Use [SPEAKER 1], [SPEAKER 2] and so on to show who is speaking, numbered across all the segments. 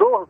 [SPEAKER 1] 2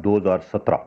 [SPEAKER 2] 2017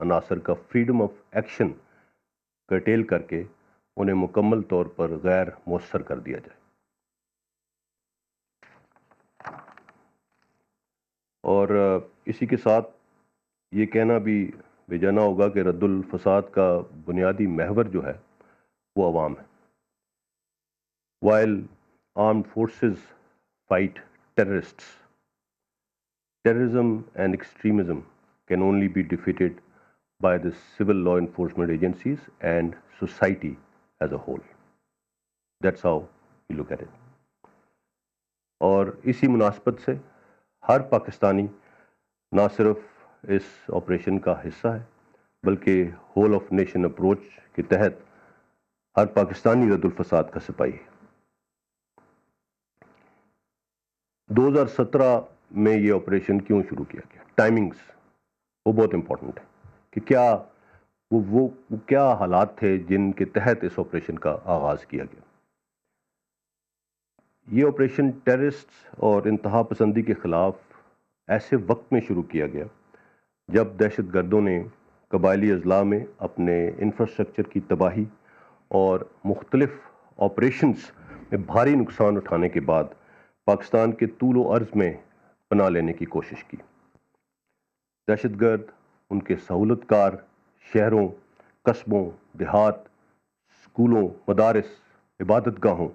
[SPEAKER 2] عناصر کا freedom of action curtail کر کے انہیں مکمل طور پر غیر مؤثر کر دیا جائے. اور اسی کے ساتھ یہ کہنا بھی بے جانا ہوگا کہ رد الفساد کا بنیادی محور جو ہے وہ عوام ہے. While armed forces fight terrorists, terrorism and extremism can only be defeated by the civil law enforcement agencies and society as a whole. That's how we look at it. اور اسی مناسبت سے ہر پاکستانی نہ صرف اس آپریشن کا حصہ ہے بلکہ ہول آف نیشن اپروچ کے تحت ہر پاکستانی رد الفساد کا سپاہی ہے. 2017 میں یہ آپریشن کیوں شروع کیا گیا؟ ٹائمنگز وہ بہت امپورٹنٹ ہے کہ کیا وہ کیا حالات تھے جن کے تحت اس آپریشن کا آغاز کیا گیا. یہ آپریشن ٹیررسٹ اور انتہا پسندی کے خلاف ایسے وقت میں شروع کیا گیا جب دہشت گردوں نے قبائلی اضلاع میں اپنے انفراسٹرکچر کی تباہی اور مختلف آپریشنز میں بھاری نقصان اٹھانے کے بعد پاکستان کے طول و عرض میں پناہ لینے کی کوشش کی. دہشت گرد ان کے سہولت کار شہروں، قصبوں، دیہات، اسکولوں، مدارس، عبادت گاہوں،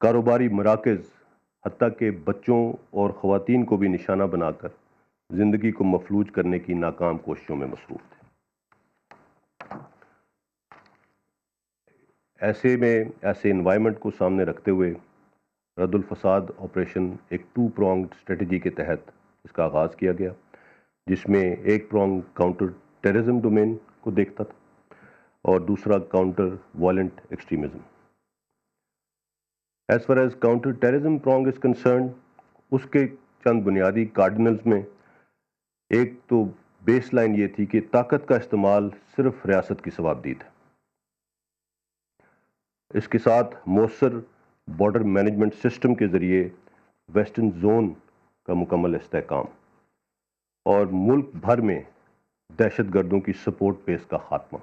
[SPEAKER 2] کاروباری مراکز، حتیٰ کہ بچوں اور خواتین کو بھی نشانہ بنا کر زندگی کو مفلوج کرنے کی ناکام کوششوں میں مصروف تھے. ایسے انوائرمنٹ کو سامنے رکھتے ہوئے رد الفساد آپریشن ایک 2 pronged اسٹریٹجی کے تحت اس کا آغاز کیا گیا، جس میں ایک پرونگ کاؤنٹر ٹیررزم ڈومین کو دیکھتا تھا اور دوسرا counter violent extremism. As far as counter terrorism prong is concerned, اس کے چند بنیادی کارڈنلز میں ایک تو بیس لائن یہ تھی کہ طاقت کا استعمال صرف ریاست کی صوابدید ہے. اس کے ساتھ مؤثر بارڈر مینجمنٹ سسٹم کے ذریعے ویسٹرن زون کا مکمل استحکام اور ملک بھر میں دہشت گردوں کی سپورٹ بیس کا خاتمہ،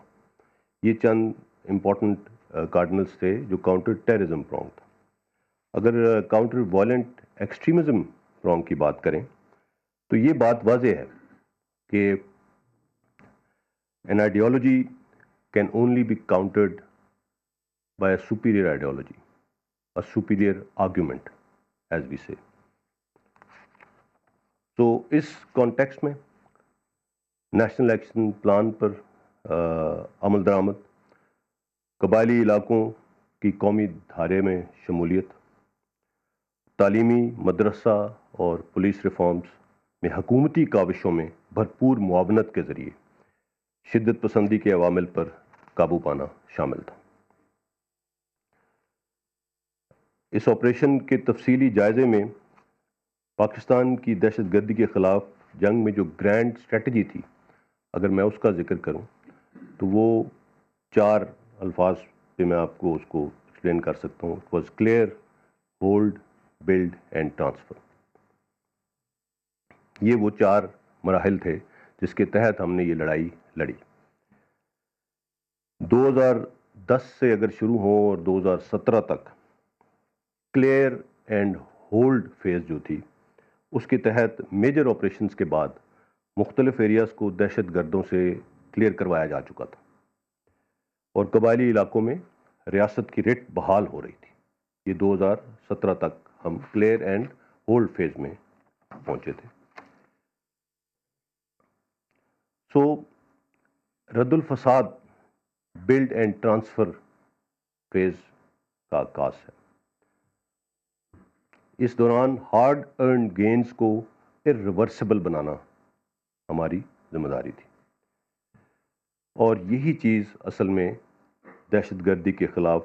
[SPEAKER 2] یہ چند امپورٹنٹ کارڈنلز تھے جو کاؤنٹر ٹیررزم پرونگ تھا. اگر کاؤنٹر وائلنٹ ایکسٹریمزم پرونگ کی بات کریں تو یہ بات واضح ہے کہ an ideology can only be countered by a superior ideology, a superior argument, as we say. تو اس کانٹیکسٹ میں نیشنل ایکشن پلان پر عمل درآمد، قبائلی علاقوں کی قومی دھارے میں شمولیت، تعلیمی، مدرسہ اور پولیس ریفارمز میں حکومتی کاوشوں میں بھرپور معاونت کے ذریعے شدت پسندی کے عوامل پر قابو پانا شامل تھا. اس آپریشن کے تفصیلی جائزے میں پاکستان کی دہشت گردی کے خلاف جنگ میں جو گرینڈ اسٹریٹجی تھی، اگر میں اس کا ذکر کروں تو وہ 4 الفاظ پہ میں آپ کو اس کو ایکسپلین کر سکتا ہوں. It was clear, hold, build and transfer. یہ وہ 4 مراحل تھے جس کے تحت ہم نے یہ لڑائی لڑی. 2010 سے اگر شروع ہو اور 2017 تک کلیئر اینڈ ہولڈ فیز جو تھی، اس کے تحت میجر آپریشنز کے بعد مختلف ایریاز کو دہشت گردوں سے کلیئر کروایا جا چکا تھا اور قبائلی علاقوں میں ریاست کی رٹ بحال ہو رہی تھی. یہ 2017 تک ہم کلیئر اینڈ ہولڈ فیز میں پہنچے تھے. سو رد الفساد بلڈ اینڈ ٹرانسفر فیز کا آغاز ہے. اس دوران ہارڈ ارنڈ گینز کو irreversible بنانا ہماری ذمہ داری تھی اور یہی چیز اصل میں دہشت گردی کے خلاف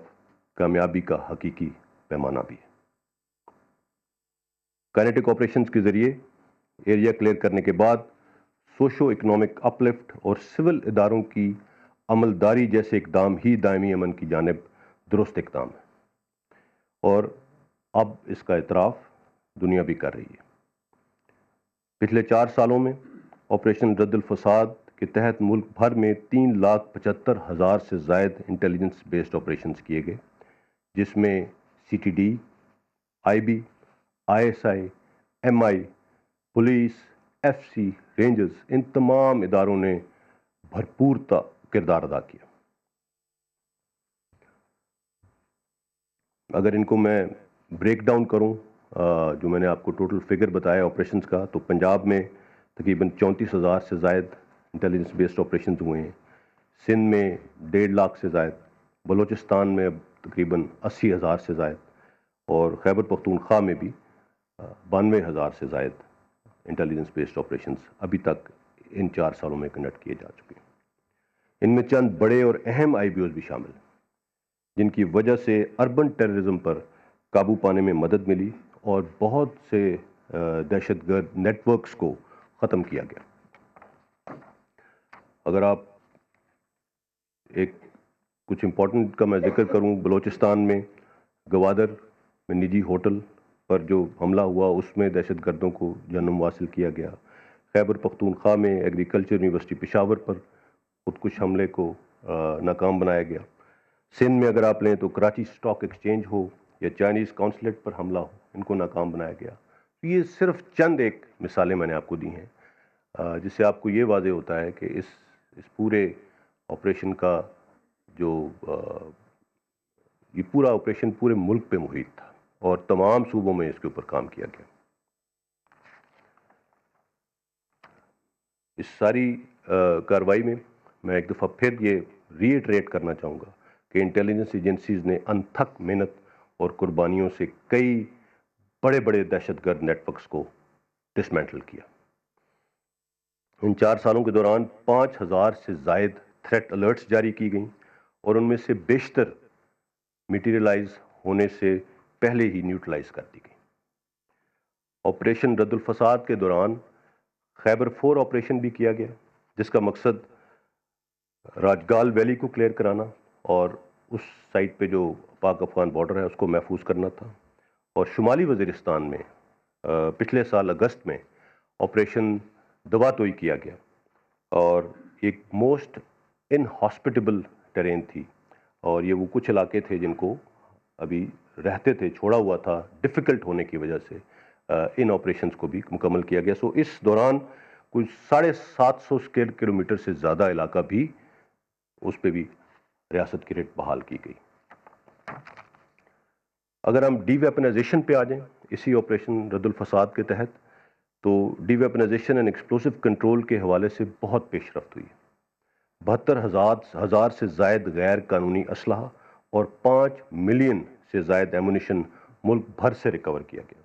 [SPEAKER 2] کامیابی کا حقیقی پیمانہ بھی ہے. کائنیٹک آپریشنز کے ذریعے ایریا کلیئر کرنے کے بعد سوشو اکنامک اپلفٹ اور سول اداروں کی عملداری جیسے اقدام ہی دائمی امن کی جانب درست اقدام ہے اور اب اس کا اعتراف دنیا بھی کر رہی ہے. پچھلے 4 سالوں میں آپریشن رد الفساد کے تحت ملک بھر میں 3,75,000 سے زائد انٹیلیجنس بیسڈ آپریشنز کیے گئے، جس میں CTD، IB، ISI، MI، police, FC، rangers, ان تمام اداروں نے بھرپور کردار ادا کیا۔ اگر ان کو میں بریک ڈاؤن کروں، جو میں نے آپ کو ٹوٹل فگر بتایا آپریشنز کا، تو پنجاب میں تقریباً 34,000 سے زائد انٹیلیجنس بیسڈ آپریشنز ہوئے ہیں، سندھ میں 1.5 لاکھ سے زائد، بلوچستان میں تقریباً 80,000 سے زائد، اور خیبر پختونخوا میں بھی 92,000 سے زائد انٹیلیجنس بیسڈ آپریشنز ابھی تک ان 4 سالوں میں کنڈکٹ کیے جا چکے ہیں۔ ان میں چند بڑے اور اہم IBOs بھی شامل ہیں، جن کی وجہ سے اربن ٹیررزم پر قابو پانے میں مدد ملی اور بہت سے دہشت گرد نیٹ ورکس کو ختم کیا گیا۔ اگر آپ کچھ امپورٹنٹ کا میں ذکر کروں، بلوچستان میں گوادر میں نجی ہوٹل پر جو حملہ ہوا اس میں دہشت گردوں کو جنم حاصل کیا گیا۔ خیبر پختونخوا میں ایگریکلچر یونیورسٹی پشاور پر خودکش حملے کو ناکام بنایا گیا۔ سندھ میں اگر آپ لیں تو کراچی اسٹاک ایکسچینج ہو یا چائنیز کونسلیٹ پر حملہ ہو، ان کو ناکام بنایا گیا۔ یہ صرف چند ایک مثالیں میں نے آپ کو دی ہیں، جس سے آپ کو یہ واضح ہوتا ہے کہ اس پورے آپریشن کا یہ پورا آپریشن پورے ملک پہ محیط تھا اور تمام صوبوں میں اس کے اوپر کام کیا گیا۔ اس ساری کارروائی میں میں ایک دفعہ پھر یہ ری ایٹریٹ کرنا چاہوں گا کہ انٹیلیجنس ایجنسیز نے انتھک محنت اور قربانیوں سے کئی بڑے بڑے دہشت گرد نیٹ ورکس کو ڈسمینٹل کیا۔ ان 4 سالوں کے دوران 5,000 سے زائد تھریٹ الرٹس جاری کی گئیں اور ان میں سے بیشتر میٹیریلائز ہونے سے پہلے ہی نیوٹرلائز کر دی گئی۔ آپریشن رد الفساد کے دوران خیبر 4 آپریشن بھی کیا گیا، جس کا مقصد راجگال ویلی کو کلیئر کرانا اور اس سائٹ پہ جو پاک افغان بارڈر ہے اس کو محفوظ کرنا تھا۔ اور شمالی وزیرستان میں پچھلے سال اگست میں آپریشن دواتوئی کیا گیا، اور ایک موسٹ ان ہاسپٹیبل ٹرین تھی، اور یہ وہ کچھ علاقے تھے جن کو ابھی رہتے تھے، چھوڑا ہوا تھا ڈیفیکلٹ ہونے کی وجہ سے ان آپریشنز کو بھی مکمل کیا گیا۔ سو اس دوران کچھ 750 اسکوائر کلومیٹر سے زیادہ علاقہ بھی اس پہ بھی ریاست کی ریٹ بحال کی گئی۔ اگر ہم ڈی ویپنائزیشن پہ آ جائیں، اسی آپریشن رد الفساد کے تحت، تو D weaponisation and explosive control کے حوالے سے بہت پیش رفت ہوئی ہے۔ 72,000 سے زائد غیر قانونی اسلحہ اور 5 ملین سے زائد ایمونیشن ملک بھر سے ریکور کیا گیا۔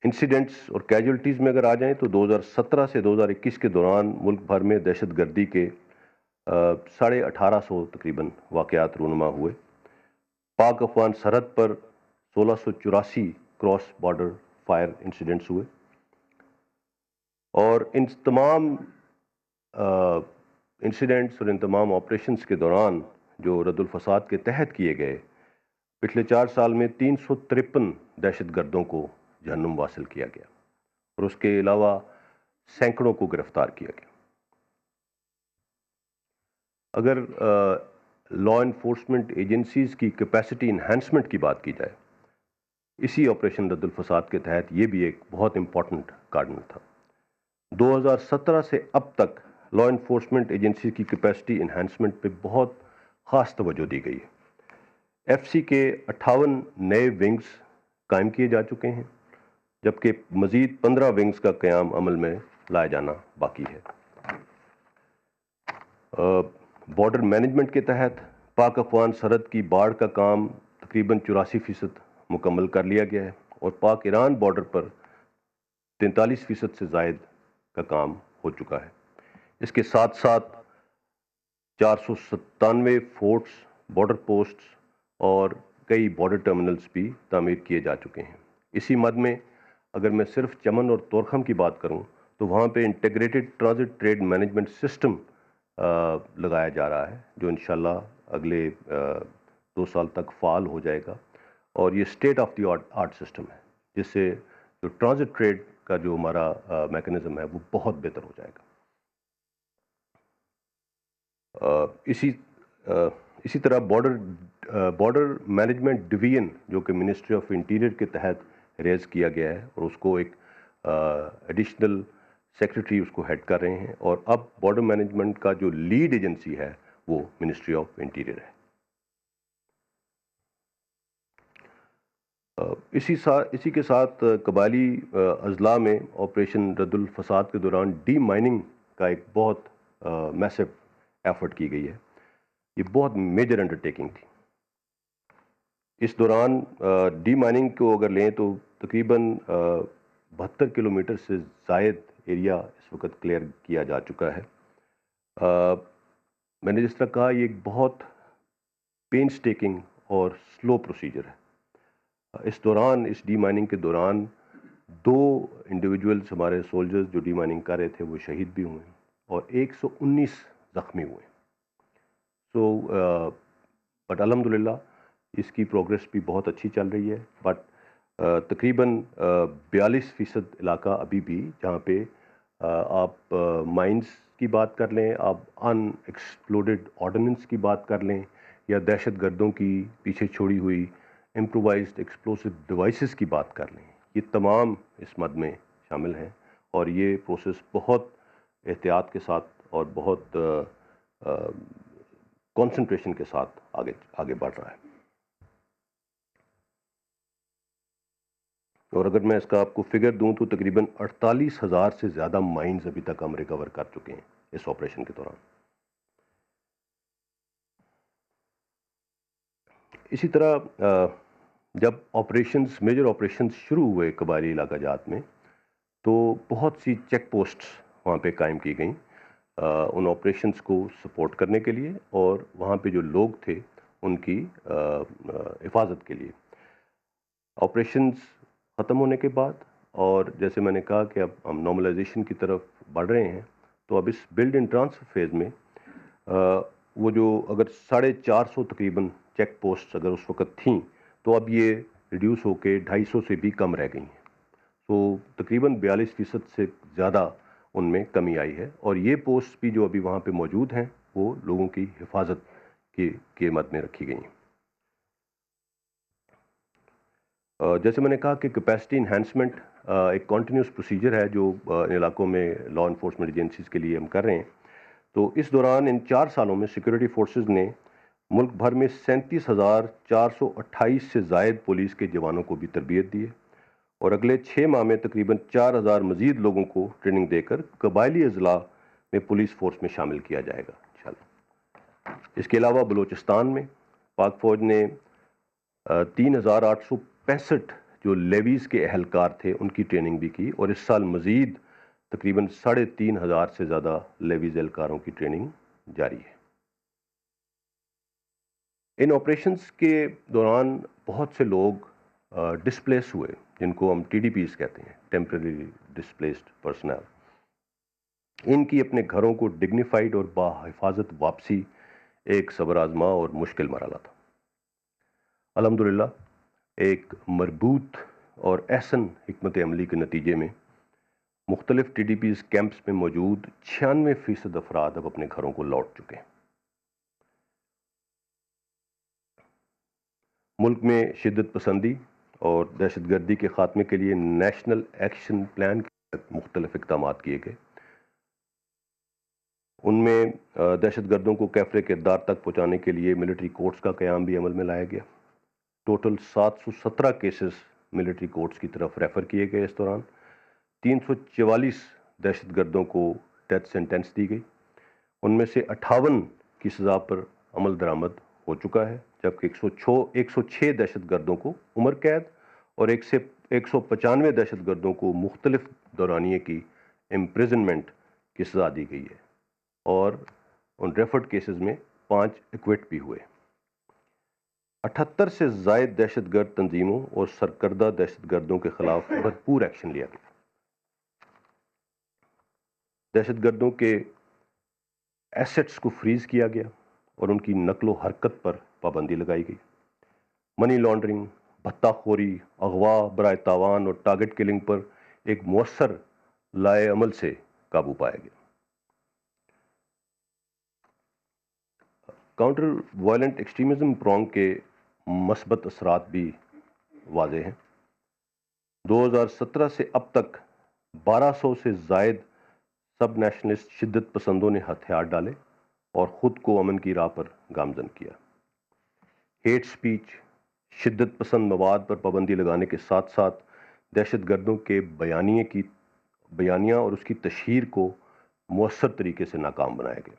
[SPEAKER 2] انسیڈنٹس اور کیجولٹیز میں اگر آ جائیں تو 2017 سے 2021 کے دوران ملک بھر میں دہشت گردی کے 1850 تقریباً واقعات رونما ہوئے۔ پاک افغان سرحد پر 1684 کراس بارڈر فائر انسیڈنٹس ہوئے، اور ان تمام انسیڈنٹس اور ان تمام آپریشنز کے دوران جو رد الفساد کے تحت کیے گئے، پچھلے 4 سال میں 353 دہشت گردوں کو جہنم واصل کیا گیا، اور اس کے علاوہ سینکڑوں کو گرفتار کیا گیا۔ اگر لا انفورسمنٹ ایجنسیز کی کیپیسٹی انہینسمنٹ کی بات کی جائے، اسی آپریشن رد الفساد کے تحت یہ بھی ایک بہت امپورٹنٹ کارڈن تھا۔ 2017 سے اب تک لا انفورسمنٹ ایجنسی کی کیپیسٹی انہینسمنٹ پہ بہت خاص توجہ دی گئی ہے۔ FC کے 58 نئے ونگز قائم کیے جا چکے ہیں، جبکہ مزید 15 ونگز کا قیام عمل میں لایا جانا باقی ہے۔ بارڈر مینجمنٹ کے تحت پاک افغان سرحد کی باڑ کا کام تقریباً 84% مکمل کر لیا گیا ہے، اور پاک ایران بارڈر پر 43% سے زائد کا کام ہو چکا ہے۔ اس کے ساتھ ساتھ 497 فورٹس، بارڈر پوسٹس اور کئی بارڈر ٹرمینلز بھی تعمیر کیے جا چکے ہیں۔ اسی مد میں اگر میں صرف چمن اور تورخم کی بات کروں تو وہاں پہ integrated transit trade management system لگایا جا رہا ہے، جو انشاءاللہ اگلے 2 سال تک فعال ہو جائے گا، اور یہ state of the art system ہے، جس سے جو ٹرانزٹ ٹریڈ کا جو ہمارا میکنزم ہے وہ بہت بہتر ہو جائے گا. اسی طرح بارڈر مینجمنٹ ڈویژن جو کہ منسٹری آف انٹیریئر کے تحت ریز کیا گیا ہے، اور اس کو ایک ایڈیشنل سیکرٹری اس کو ہیڈ کر رہے ہیں، اور اب بارڈر مینجمنٹ کا جو لیڈ ایجنسی ہے وہ منسٹری آف انٹیریئر ہے. اسی کے ساتھ قبائلی اضلاع میں آپریشن رد الفساد کے دوران ڈی مائننگ کا ایک بہت میسو ایفرٹ کی گئی ہے. یہ بہت میجر انڈرٹیکنگ تھی. اس دوران ڈی مائننگ کو اگر لیں تو تقریباً 72 کلومیٹر سے زائد ایریا اس وقت کلیئر کیا جا چکا ہے. میں نے جس طرح کہا یہ ایک بہت پینس ٹیکنگ اور سلو پروسیجر ہے. اس دوران اس ڈی مائننگ کے دوران 2 انڈیویجولز ہمارے سولجرز جو ڈی مائننگ کر رہے تھے وہ شہید بھی ہوئے اور 119 زخمی ہوئے. بٹ الحمدللہ اس کی پروگریس بھی بہت اچھی چل رہی ہے. بٹ تقریباً 42% علاقہ ابھی بھی جہاں پہ آپ مائنز کی بات کر لیں، آپ ان ایکسپلوڈڈ آرڈیننس کی بات کر لیں، یا دہشت گردوں کی پیچھے چھوڑی ہوئی امپرووائزڈ ایکسپلوسو ڈیوائسز کی بات کر لیں، یہ تمام اس مد میں شامل ہیں. اور یہ پروسیس بہت احتیاط کے ساتھ اور بہت کنسنٹریشن کے ساتھ آگے بڑھ رہا ہے. اور اگر میں اس کا آپ کو فگر دوں تو تقریباً 48,000 سے زیادہ مائنز ابھی تک ہم ریکور کر چکے ہیں اس آپریشن کے دوران. اسی طرح جب میجر آپریشنز شروع ہوئے قبائلی علاقہ جات میں تو بہت سی چیک پوسٹس وہاں پہ قائم کی گئیں ان آپریشنز کو سپورٹ کرنے کے لیے اور وہاں پہ جو لوگ تھے ان کی حفاظت کے لیے. آپریشنز ختم ہونے کے بعد اور جیسے میں نے کہا کہ اب ہم نارملائزیشن کی طرف بڑھ رہے ہیں، تو اب اس بلڈ اینڈ ٹرانسفر فیز میں وہ جو اگر 450 تقریباً چیک پوسٹ اگر اس وقت تھیں تو اب یہ ریڈیوس ہو کے 250 سے بھی کم رہ گئی ہیں. تو تقریباً 42% سے زیادہ ان میں کمی آئی ہے. اور یہ پوسٹ بھی جو ابھی وہاں پہ موجود ہیں وہ لوگوں کی حفاظت کے مد میں رکھی گئی ہیں. جیسے میں نے کہا کہ کیپیسٹی انہینسمنٹ ایک کنٹینیوس پروسیجر ہے جو ان علاقوں میں لا انفورسمنٹ ایجنسیز کے لیے ہم کر رہے ہیں. تو اس دوران ان 4 سالوں میں سیکورٹی فورسز نے ملک بھر میں 37,428 سے زائد پولیس کے جوانوں کو بھی تربیت دی ہے، اور اگلے 6 ماہ میں تقریباً 4,000 مزید لوگوں کو ٹریننگ دے کر قبائلی اضلاع میں پولیس فورس میں شامل کیا جائے گا انشاءاللہ. اس کے علاوہ بلوچستان میں پاک فوج نے 3,865 جو لیویز کے اہلکار تھے ان کی ٹریننگ بھی کی، اور اس سال مزید تقریباً 3,500 سے زیادہ لیویز اہلکاروں کی ٹریننگ جاری ہے. ان آپریشنز کے دوران بہت سے لوگ ڈسپلیس ہوئے جن کو ہم ٹی ڈی پیز کہتے ہیں، ٹیمپرری ڈسپلیسڈ پرسنل. ان کی اپنے گھروں کو ڈگنیفائڈ اور باحفاظت واپسی ایک صبر آزما اور مشکل مرحلہ تھا. الحمدللہ ایک مربوط اور احسن حکمت عملی کے نتیجے میں مختلف ٹی ڈی پیز کیمپس میں موجود 96% افراد اب اپنے گھروں کو لوٹ چکے ہیں. ملک میں شدت پسندی اور دہشت گردی کے خاتمے کے لیے نیشنل ایکشن پلان کے تحت مختلف اقدامات کیے گئے. ان میں دہشت گردوں کو کیفرے کردار تک پہنچانے کے لیے ملٹری کورٹس کا قیام بھی عمل میں لایا گیا. ٹوٹل 717 کیسز ملٹری کورٹس کی طرف ریفر کیے گئے. اس دوران 344 دہشت گردوں کو ڈیتھ سینٹینس دی گئی. ان میں سے 58 کی سزا پر عمل درآمد ہو چکا ہے، جبکہ 106 دہشت گردوں کو عمر قید اور 195 دہشت گردوں کو مختلف دورانیے کی امپریزنمنٹ کی سزا دی گئی ہے، اور ان ریفرڈ کیسز میں 5 ایکوٹ بھی ہوئے. 78 سے زائد دہشت گرد تنظیموں اور سرکردہ دہشت گردوں کے خلاف بھرپور ایکشن لیا گیا. دہشت گردوں کے ایسٹس کو فریز کیا گیا اور ان کی نقل و حرکت پر پابندی لگائی گئی. منی لانڈرنگ، بھتہ خوری، اغوا برائے تاوان اور ٹارگٹ کلنگ پر ایک مؤثر لائے عمل سے قابو پایا گیا۔ کاؤنٹر وائلنٹ ایکسٹریمزم پرونگ کے مثبت اثرات بھی واضح ہیں۔ 2017 سے اب تک 1200 سے زائد سب نیشنلسٹ شدت پسندوں نے ہتھیار ڈالے اور خود کو امن کی راہ پر گامزن کیا۔ ہیٹ سپیچ، شدت پسند مواد پر پابندی لگانے کے ساتھ ساتھ دہشت گردوں کے بیانیہ اور اس کی تشہیر کو مؤثر طریقے سے ناکام بنایا گیا۔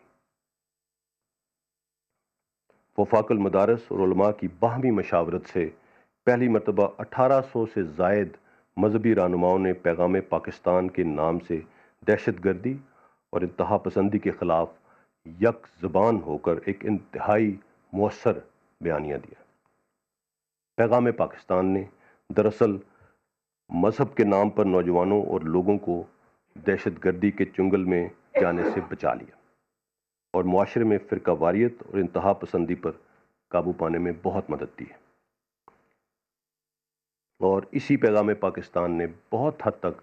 [SPEAKER 2] وفاق المدارس اور علماء کی باہمی مشاورت سے پہلی مرتبہ 1800 سے زائد مذہبی رہنماؤں نے پیغام پاکستان کے نام سے دہشت گردی اور انتہا پسندی کے خلاف یک زبان ہو کر ایک انتہائی مؤثر بیانیہ دیا۔ پیغام پاکستان نے دراصل مذہب کے نام پر نوجوانوں اور لوگوں کو دہشت گردی کے چنگل میں جانے سے بچا لیا اور معاشرے میں فرقہ واریت اور انتہا پسندی پر قابو پانے میں بہت مدد دی ہے۔ اور اسی پیغام پاکستان نے بہت حد تک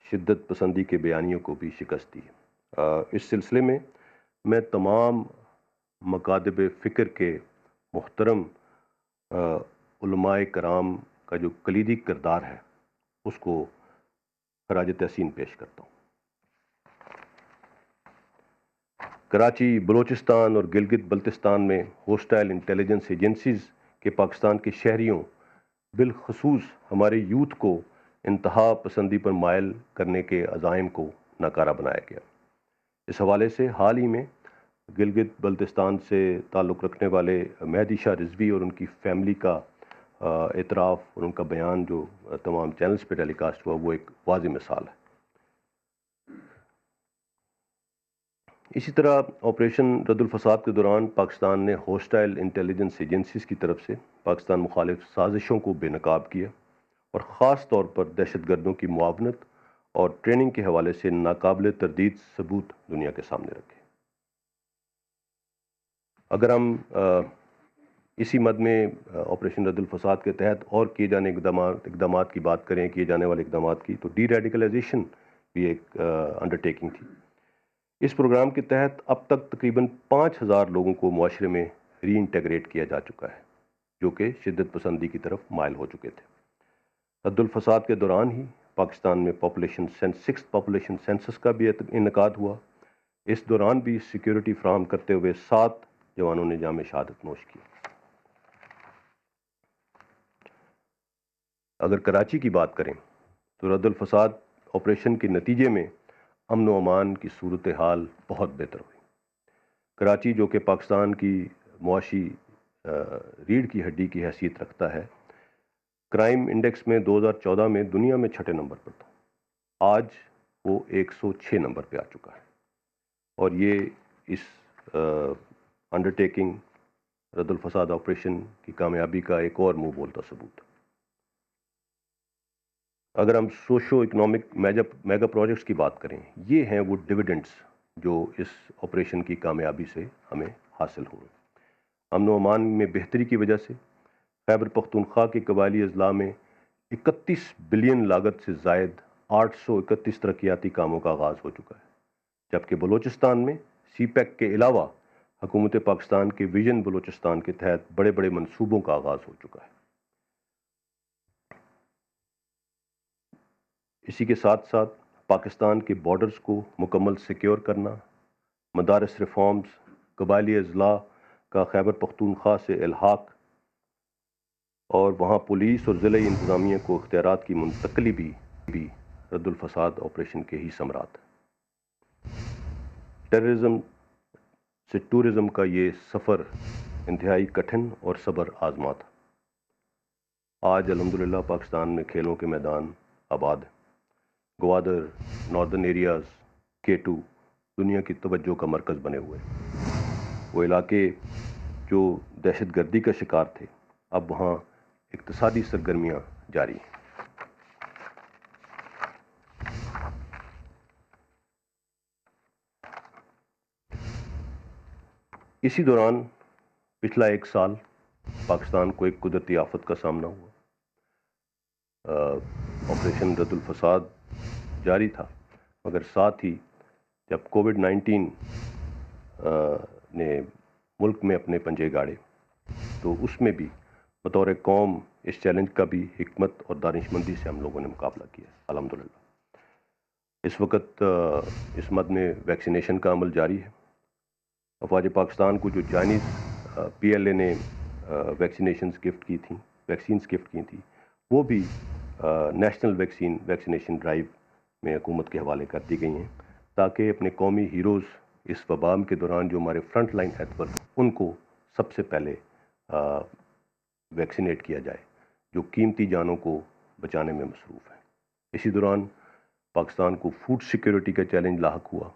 [SPEAKER 2] شدت پسندی کے بیانیوں کو بھی شکست دی ہے۔ اس سلسلے میں تمام مکاتب فکر کے محترم علماء کرام کا جو کلیدی کردار ہے اس کو خراج تحسین پیش کرتا ہوں۔ کراچی، بلوچستان اور گلگت بلتستان میں ہوسٹائل انٹیلیجنس ایجنسیز کے پاکستان کے شہریوں بالخصوص ہمارے یوتھ کو انتہا پسندی پر مائل کرنے کے عزائم کو ناکارہ بنایا گیا۔ اس حوالے سے حال ہی میں گلگت بلتستان سے تعلق رکھنے والے مہدی شاہ رضوی اور ان کی فیملی کا اعتراف اور ان کا بیان جو تمام چینلز پہ ٹیلی کاسٹ ہوا، وہ ایک واضح مثال ہے۔ اسی طرح آپریشن رد الفساد کے دوران پاکستان نے ہوسٹائل انٹیلیجنس ایجنسیز کی طرف سے پاکستان مخالف سازشوں کو بے نقاب کیا اور خاص طور پر دہشت گردوں کی معاونت اور ٹریننگ کے حوالے سے ناقابل تردید ثبوت دنیا کے سامنے رکھے۔ اگر ہم اسی مد میں آپریشن رد الفساد کے تحت اور کیے جانے اقدامات کی بات کریں، کیے جانے والے اقدامات کی، تو ڈی ریڈیکلائزیشن بھی ایک انڈرٹیکنگ تھی۔ اس پروگرام کے تحت اب تک تقریباً 5000 لوگوں کو معاشرے میں ری انٹیگریٹ کیا جا چکا ہے جو کہ شدت پسندی کی طرف مائل ہو چکے تھے۔ رد الفساد کے دوران ہی پاکستان میں سکس پاپولیشن سینسس کا بھی انعقاد ہوا۔ اس دوران بھی سیکیورٹی فراہم کرتے ہوئے 7 جوانوں نے جام شہادت نوش کی۔ اگر کراچی کی بات کریں تو رد الفساد آپریشن کے نتیجے میں امن و امان کی صورتحال بہت بہتر ہوئی۔ کراچی جو کہ پاکستان کی معاشی ریڑھ کی ہڈی کی حیثیت رکھتا ہے، کرائم انڈیکس میں 2014 میں دنیا میں 6 نمبر پر تھا، آج وہ 106 نمبر پہ آ چکا ہے، اور یہ اس انڈرٹیکنگ رد الفساد آپریشن کی کامیابی کا ایک اور منہ بولتا ثبوت۔ اگر ہم سوشو اکنامک میگا پروجیکٹس کی بات کریں، یہ ہیں وہ ڈویڈنڈز جو اس آپریشن کی کامیابی سے ہمیں حاصل ہوئے۔ امن و امان میں بہتری کی وجہ سے خیبر پختونخوا کے قبائلی اضلاع میں 31 بلین لاگت سے زائد 831 ترقیاتی کاموں کا آغاز ہو چکا ہے، جبکہ بلوچستان میں سی پیک کے علاوہ حکومت پاکستان کے ویژن بلوچستان کے تحت بڑے بڑے منصوبوں کا آغاز ہو چکا ہے۔ اسی کے ساتھ ساتھ پاکستان کے بارڈرز کو مکمل سیکیور کرنا، مدارس ریفارمز، قبائلی اضلاع کا خیبر پختونخوا سے الحاق اور وہاں پولیس اور ضلعی انتظامیہ کو اختیارات کی منتقلی بھی رد الفساد آپریشن کے ہی ثمرات ہیں۔ ٹیررزم سے ٹورزم کا یہ سفر انتہائی کٹھن اور صبر آزما تھا۔ آج الحمدللہ پاکستان میں کھیلوں کے میدان آباد ہیں۔ گوادر، ناردرن ایریاز، K2 دنیا کی توجہ کا مرکز بنے ہوئے۔ وہ علاقے جو دہشت گردی کا شکار تھے، اب وہاں اقتصادی سرگرمیاں جاری ہیں۔ اسی دوران پچھلا 1 سال پاکستان کو ایک قدرتی آفت کا سامنا ہوا۔ آپریشن رد الفساد جاری تھا، مگر ساتھ ہی جب کووڈ-19 نے ملک میں اپنے پنجے گاڑے تو اس میں بھی بطور قوم اس چیلنج کا بھی حکمت اور دانش مندی سے ہم لوگوں نے مقابلہ کیا الحمدللہ۔ اس وقت اس مد میں ویکسینیشن کا عمل جاری ہے۔ افواج پاکستان کو جو چائنیز PLA نے ویکسینیشنز گفٹ کی تھیں وہ بھی نیشنل ویکسینیشن ڈرائیو میں حکومت کے حوالے کر دی گئی ہیں، تاکہ اپنے قومی ہیروز اس وبا کے دوران جو ہمارے فرنٹ لائن ہیلپر ان کو سب سے پہلے ویکسینیٹ کیا جائے، جو قیمتی جانوں کو بچانے میں مصروف ہیں۔ اسی دوران پاکستان کو فوڈ سیکیورٹی کا چیلنج لاحق ہوا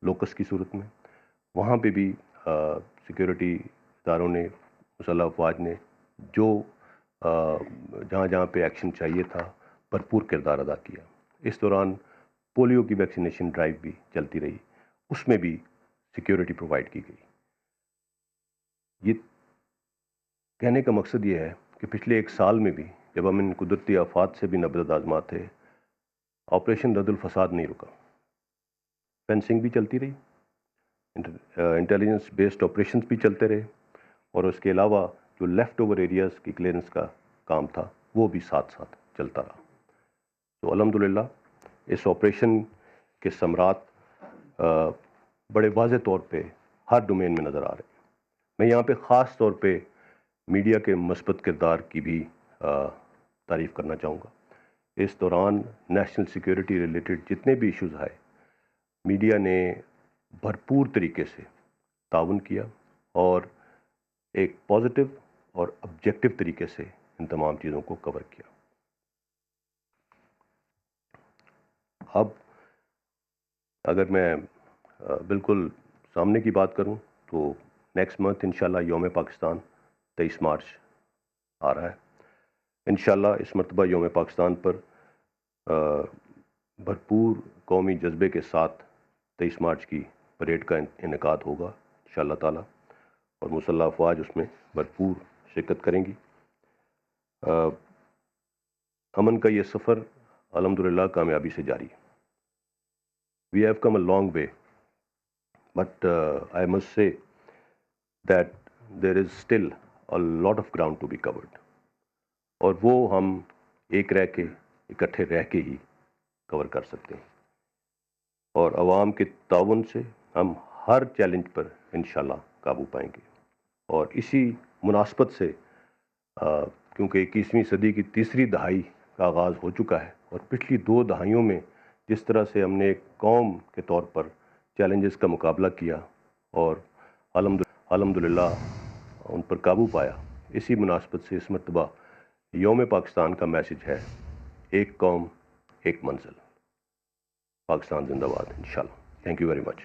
[SPEAKER 2] لوکس کی صورت میں، وہاں پہ بھی سیکیورٹی اداروں نے، مسلح افواج نے جو جہاں جہاں پہ ایکشن چاہیے تھا بھرپور کردار ادا کیا۔ اس دوران پولیو کی ویکسینیشن ڈرائیو بھی چلتی رہی، اس میں بھی سیکیورٹی پرووائڈ کی گئی۔ یہ کہنے کا مقصد یہ ہے کہ پچھلے ایک سال میں بھی جب ہم ان قدرتی آفات سے بھی نبرد آزما تھے، آپریشن رد الفساد نہیں رکا، فینسنگ بھی چلتی رہی، انٹیلیجنس بیسڈ آپریشنز بھی چلتے رہے، اور اس کے علاوہ جو لیفٹ اوور ایریاز کی کلیئرنس کا کام تھا وہ بھی ساتھ ساتھ چلتا رہا۔ تو الحمدللہ اس آپریشن کے ثمرات بڑے واضح طور پہ ہر ڈومین میں نظر آ رہے ہیں۔ میں یہاں پہ خاص طور پہ میڈیا کے مثبت کردار کی بھی تعریف کرنا چاہوں گا۔ اس دوران نیشنل سیکیورٹی ریلیٹڈ جتنے بھی ایشوز آئے، میڈیا نے بھرپور طریقے سے تعاون کیا اور ایک پازیٹیو اور آبجیکٹو طریقے سے ان تمام چیزوں کو کور کیا۔ اب اگر میں بالکل سامنے کی بات کروں تو نیکسٹ منتھ انشاءاللہ یوم پاکستان 23 مارچ آ رہا ہے۔ انشاءاللہ اس مرتبہ یوم پاکستان پر بھرپور قومی جذبے کے ساتھ 23 مارچ کی پریڈ کا انعقاد ہوگا انشاءاللہ تعالی، اور مسلح افواج اس میں بھرپور شرکت کریں گی۔ امن کا یہ سفر الحمدللہ کامیابی سے جاری ہے۔ We have come a long way, but I must say that there is still a lot of ground to be covered. اور وہ ہم ایک رہ کے، اکٹھے رہ کے ہی کور کر سکتے ہیں، اور عوام کے تعاون سے ہم ہر چیلنج پر انشاءاللہ قابو پائیں گے۔ اور اسی مناسبت سے کیونکہ 21ویں صدی کی تیسری دہائی کا آغاز ہو چکا ہے، اور پچھلی 2 دہائیوں میں جس طرح سے ہم نے ایک قوم کے طور پر چیلنجز کا مقابلہ کیا اور الحمدللہ ان پر قابو پایا، اسی مناسبت سے اس مرتبہ یوم پاکستان کا میسج ہے ایک قوم ایک منزل۔ پاکستان زندہ باد انشاءاللہ۔ Thank you very much.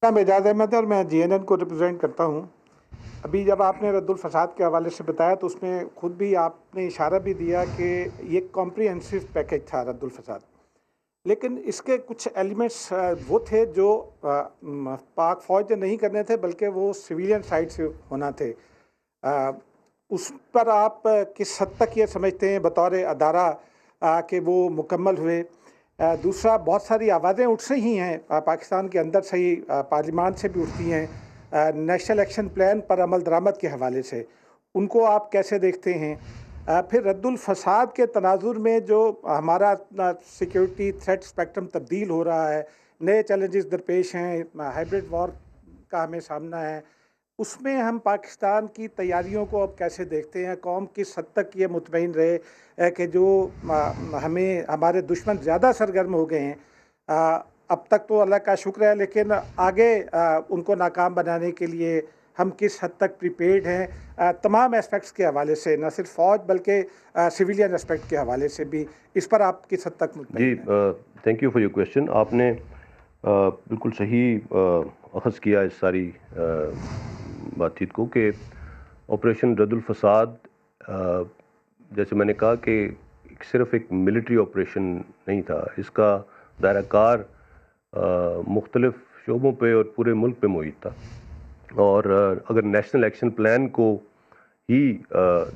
[SPEAKER 3] میں اعجاز احمد ہے اور میں GNN کو ریپرزینٹ کرتا ہوں۔ ابھی جب آپ نے رد الفساد کے حوالے سے بتایا تو اس میں خود بھی آپ نے اشارہ بھی دیا کہ یہ کمپریہنسو پیکیج تھا رد الفساد، لیکن اس کے کچھ ایلیمنٹس وہ تھے جو پاک فوج نے نہیں کرنے تھے، بلکہ وہ سویلین سائڈ سے ہونا تھے۔ اس پر آپ کس حد تک یہ سمجھتے ہیں بطور ادارہ کہ وہ مکمل ہوئے؟ دوسرا، بہت ساری آوازیں اٹھ رہی ہیں پاکستان کے اندر سے ہی، پارلیمان سے بھی اٹھتی ہیں نیشنل ایکشن پلان پر عمل درآمد کے حوالے سے، ان کو آپ کیسے دیکھتے ہیں؟ پھر رد الفساد کے تناظر میں جو ہمارا سیکیورٹی تھریٹ اسپیکٹرم تبدیل ہو رہا ہے، نئے چیلنجز درپیش ہیں، ہائبرڈ وار کا ہمیں سامنا ہے، اس میں ہم پاکستان کی تیاریوں کو اب کیسے دیکھتے ہیں؟ قوم کس حد تک یہ مطمئن رہے کہ جو ہمیں ہمارے دشمن زیادہ سرگرم ہو گئے ہیں، اب تک تو اللہ کا شکر ہے، لیکن آگے ان کو ناکام بنانے کے لیے ہم کس حد تک پریپیئرڈ ہیں تمام اسپیکٹس کے حوالے سے، نہ صرف فوج بلکہ سویلین اسپیکٹ کے حوالے سے بھی، اس پر آپ کس حد تک مطمئن ہیں؟
[SPEAKER 2] جی، thank you for your question. آپ نے بالکل صحیح اخذ کیا اس ساری بات چیت کو کہ آپریشن رد الفساد، جیسے میں نے کہا کہ صرف ایک ملٹری آپریشن نہیں تھا، اس کا دائرہ کار مختلف شعبوں پہ اور پورے ملک پہ محیط تھا، اور اگر نیشنل ایکشن پلان کو ہی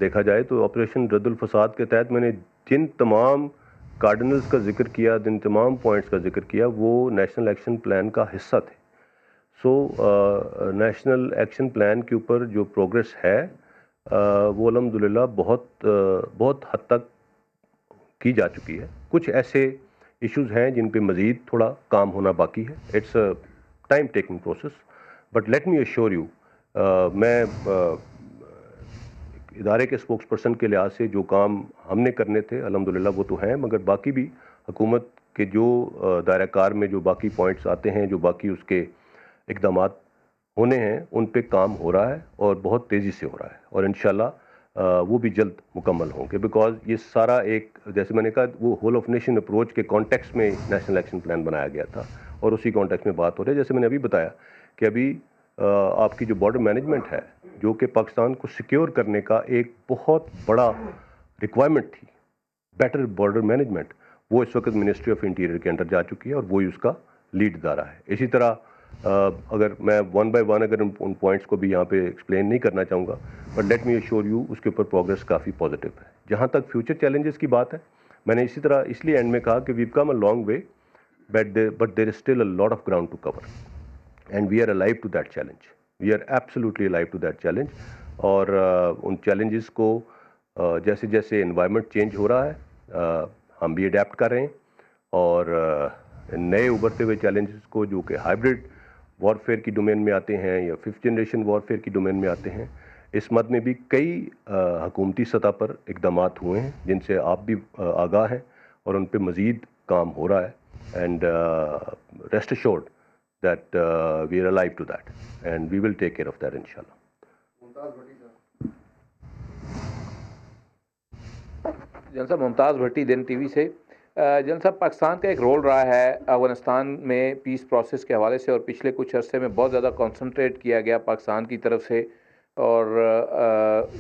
[SPEAKER 2] دیکھا جائے تو آپریشن رد الفساد کے تحت میں نے جن تمام کارڈنلز کا ذکر کیا، جن تمام پوائنٹس کا ذکر کیا، وہ نیشنل ایکشن پلان کا حصہ تھے. سو نیشنل ایکشن پلان کے اوپر جو پروگرس ہے وہ الحمدللہ بہت حد تک کی جا چکی ہے. کچھ ایسے ایشوز ہیں جن پہ مزید تھوڑا کام ہونا باقی ہے. It's a time taking process, but let me assure you, میں ادارے کے اسپوکس پرسن کے لحاظ سے جو کام ہم نے کرنے تھے الحمدللہ وہ تو ہیں، مگر باقی بھی حکومت کے جو دائرہ کار میں جو باقی پوائنٹس آتے ہیں، جو باقی اس کے اقدامات ہونے ہیں، ان پہ کام ہو رہا ہے اور بہت تیزی سے ہو رہا ہے، اور انشاءاللہ وہ بھی جلد مکمل ہوں گے. بیکاز یہ سارا ایک، جیسے میں نے کہا، وہ ہول آف نیشن اپروچ کے کانٹیکس میں نیشنل ایکشن پلان بنایا گیا تھا، اور اسی کانٹیکس میں بات ہو رہی ہے. جیسے میں نے ابھی بتایا کہ ابھی آپ کی جو بارڈر مینجمنٹ ہے، جو کہ پاکستان کو سیکیور کرنے کا ایک بہت بڑا ریکوائرمنٹ تھی، بیٹر بارڈر مینجمنٹ، وہ اس وقت منسٹری آف انٹیریئر کے انڈر جا چکی ہے، اور وہی اس کا لیڈ ادارہ ہے. اسی طرح اگر میں ون بائی ون اگر ان پوائنٹس کو بھی یہاں پہ ایکسپلین نہیں کرنا چاہوں گا، but let me assure you, اس کے اوپر پروگرس کافی پازیٹیو ہے. جہاں تک فیوچر چیلنجز کی بات ہے، میں نے اسی طرح اس لیے اینڈ میں کہا کہ we've come a long way, but there is still a lot of ground to cover, and we are alive to that challenge. We are absolutely alive to that challenge. اور ان چیلنجز کو جیسے جیسے environment change ہو رہا ہے، ہم بھی adapt کر رہے ہیں، اور نئے ابھرتے ہوئے چیلنجز کو جو کہ ہائبرڈ وارفیئر کی ڈومین میں آتے ہیں یا 5th جنریشن وارفیئر کی ڈومین میں آتے ہیں، اس مد میں بھی کئی حکومتی سطح پر اقدامات ہوئے ہیں جن سے آپ بھی آگاہ ہیں، اور ان پہ مزید کام ہو رہا ہے. And rest assured that we are alive to that, and we will take care of that inshallah.
[SPEAKER 4] General صاحب، ممتاز بھٹی دین ٹی وی سے. جنرل صاحب، پاکستان کا ایک رول رہا ہے افغانستان میں پیس پروسیس کے حوالے سے، اور پچھلے کچھ عرصے میں بہت زیادہ کنسنٹریٹ کیا گیا پاکستان کی طرف سے، اور